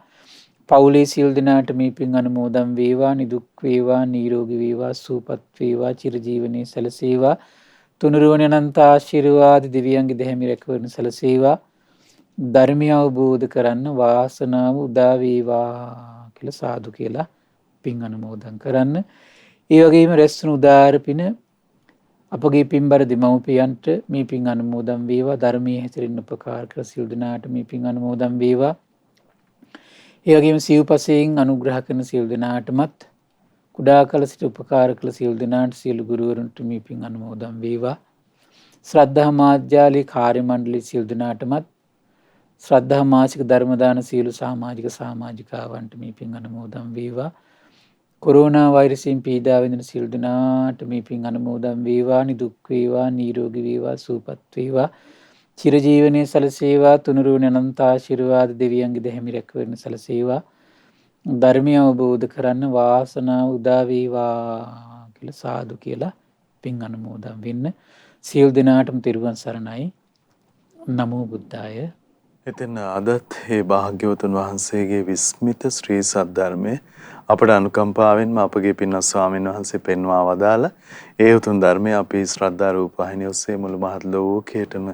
පවුලේ සියලු දෙනාට මේ පින් අනුමෝදන් වේවා. නිදුක් වේවා නිරෝගී වේවා සුවපත් වේවා චිරජීවනයේ සැලසේවා. තුනුරුවනේ අනන්ත ආශිර්වාද දෙවියන්ගේ දෙහිමි රැකවරණ සැලසේවා. ධර්මය අවබෝධ කරන්න වාසනාව උදා වේවා කියලා සාදු කියලා පින් අනුමෝදන් කරන්න. ඒ වගේම රැස්වන උදාාර පින අපගේ පින්බර දෙමව්පියන්ට මේ පින් අනුමෝදන් වේවා. ධර්මයේ හැසිරෙන්න උපකාර කර සියලු දෙනාට මේ පින් අනුමෝදන් වේවා. ඒ වගේම සිව්පසයෙන් අනුග්‍රහ කරන සියලු දෙනාටමත් කුඩා කල සිට උපකාර කළ සියලු දෙනාට සියලු ගුරුවරුන්ට මේ පින් අනුමෝදන් වේවා. ශ්‍රද්ධා මාධ්‍යාලයේ කාර්ය මණ්ඩලයේ සියලු දෙනාටමත් ශ්‍රද්ධා මාසික ධර්ම දාන සියලු සමාජිකාවන්ට මේ පින් අනුමෝදන් වේවා. කොරෝනා වෛරසයෙන් පීඩා විඳින සියලු දෙනාට මේ පින් අනුමෝදන් වේවා. නිදුක් වේවා නිරෝගී වේවා සුවපත් වේවා චිරජීවනයේ සැලසේවා. තුනුරුවනේ අනන්ත ආශිර්වාද දෙවියන්ගේ දෙහිමි රැකවරණ සැලසේවා. ධර්මය අවබෝධ කරන්න වාසනාව උදා වේවා කියලා සාදු කියලා පින් අනුමෝදන් වෙන්න. සියලු දෙනාටම තෙරුවන් සරණයි. නමෝ බුද්ධාය. ඉතින් අදත් මේ භාග්‍යවතුන් වහන්සේගේ විස්මිත ශ්‍රී සද්ධර්මයේ අපට අනුකම්පාවෙන්ම අපගේ පින්වත් ස්වාමීන් වහන්සේ පෙන්වා වදාළ ඒ උතුම් ධර්මය අපි ශ්‍රද්ධා රූපවාහිනිය ඔස්සේ මුළු මහත් ලෝකයටම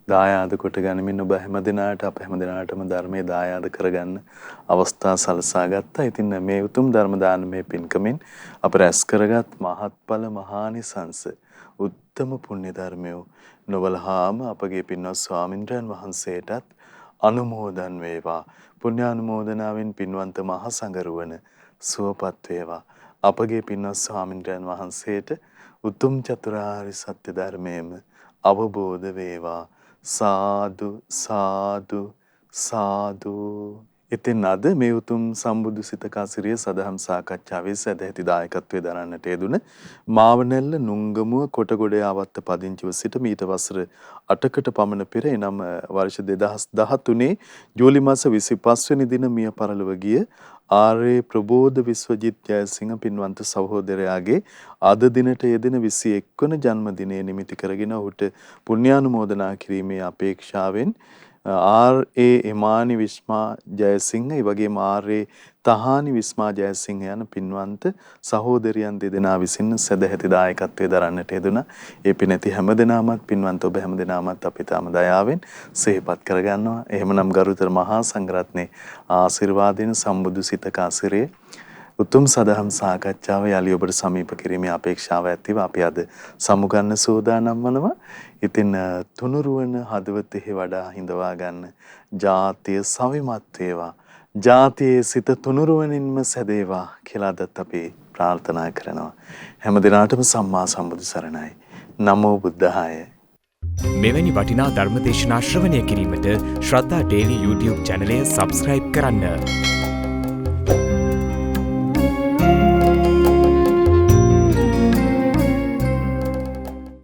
දායාද කොට ගනිමින් ඔබ හැමදිනාට අප හැමදිනාටම ධර්මයේ දායාද කරගන්න අවස්ථා සලසා ගත්තා. ඉතින් මේ උතුම් ධර්ම දානමය පින්කමින් අප රැස් කරගත් මහත්ඵල මහානිසංස උත්තම පුණ්‍ය ධර්මය නොවලහාම අපගේ පින්වත් ස්වාමින්ද්‍රයන් වහන්සේටත් අනුමෝදන් වේවා. පුණ්‍යානුමෝදනාවෙන් පින්වන්ත මහ සංඝරුවන සුවපත් වේවා. අපගේ පින්වත් ස්වාමින්ද්‍රයන් වහන්සේට උතුම් චතුරාර්ය සත්‍ය ධර්මයේම අවබෝධ වේවා. සාදු සාදු සාදු. ඉතින් අද මේ උතුම් සම්බුදු සිත කසිරිය සදහම් සාකච්ඡාවේ සදැහැති දායකත්වයේ දරන්නට යෙදුන මාවනැල්ල නුංගමුව කොටගොඩේ ආවත්ත පදිංචිව සිට මීට වසර 8කට පමණ පෙර එනම් වර්ෂ 2013 ජූලි මාස 25 වෙනි දින මිය පරලොව ගිය ආර්ය ප්‍රබෝධ විශ්වජිත් ජයසිංහ පින්වන්ත සහෝදරයාගේ අද දිනට යෙදෙන 21 වන ජන්මදිනය නිමිති කරගෙන ඔහුට පුණ්‍යානුමෝදනා කිරීමේ අපේක්ෂාවෙන් ආර්.ඒ. එමානි විස්මා ජයසිංහ ඒ වගේම ආර්.ඒ. තහානි විස්මා ජයසිංහ යන පින්වන්ත සහෝදරියන් දෙදෙනා විසින් සදැහැති දායකත්වයේ දරන්නට යෙදුණා. ඒ පිනැති හැමදෙනාමත් පින්වන්ත ඔබ හැමදෙනාමත් අපි තාම දයාවෙන් සිහිපත් කරගන්නවා. එහෙමනම් ගරුතර මහා සංඝරත්නයේ ආශිර්වාදයෙන් සම්බුදු සිත කාසිරේ උතුම් සදහම් සාකච්ඡාව යලි ඔබට සමීප කිරීමේ අපේක්ෂාව ඇතිව අපි අද සමුගන්න සූදානම් වනවා. ඉතින් තුනුරුවන හදවතෙහි වඩා හිඳවා ගන්න ජාතිය සවිමත් වේවා. ජාතියේ සිත තුනුරුවනින්ම සැදේවා කියලා අදත් අපි ප්‍රාර්ථනා කරනවා. හැම දිනාටම සම්මා සම්බුදු සරණයි. නමෝ බුද්ධාය. මෙවැනි වටිනා ධර්මදේශනා ශ්‍රවණය කිරීමට ශ්‍රද්ධා ඩේලි YouTube චැනලය සබ්ස්ක්‍රයිබ් කරන්න.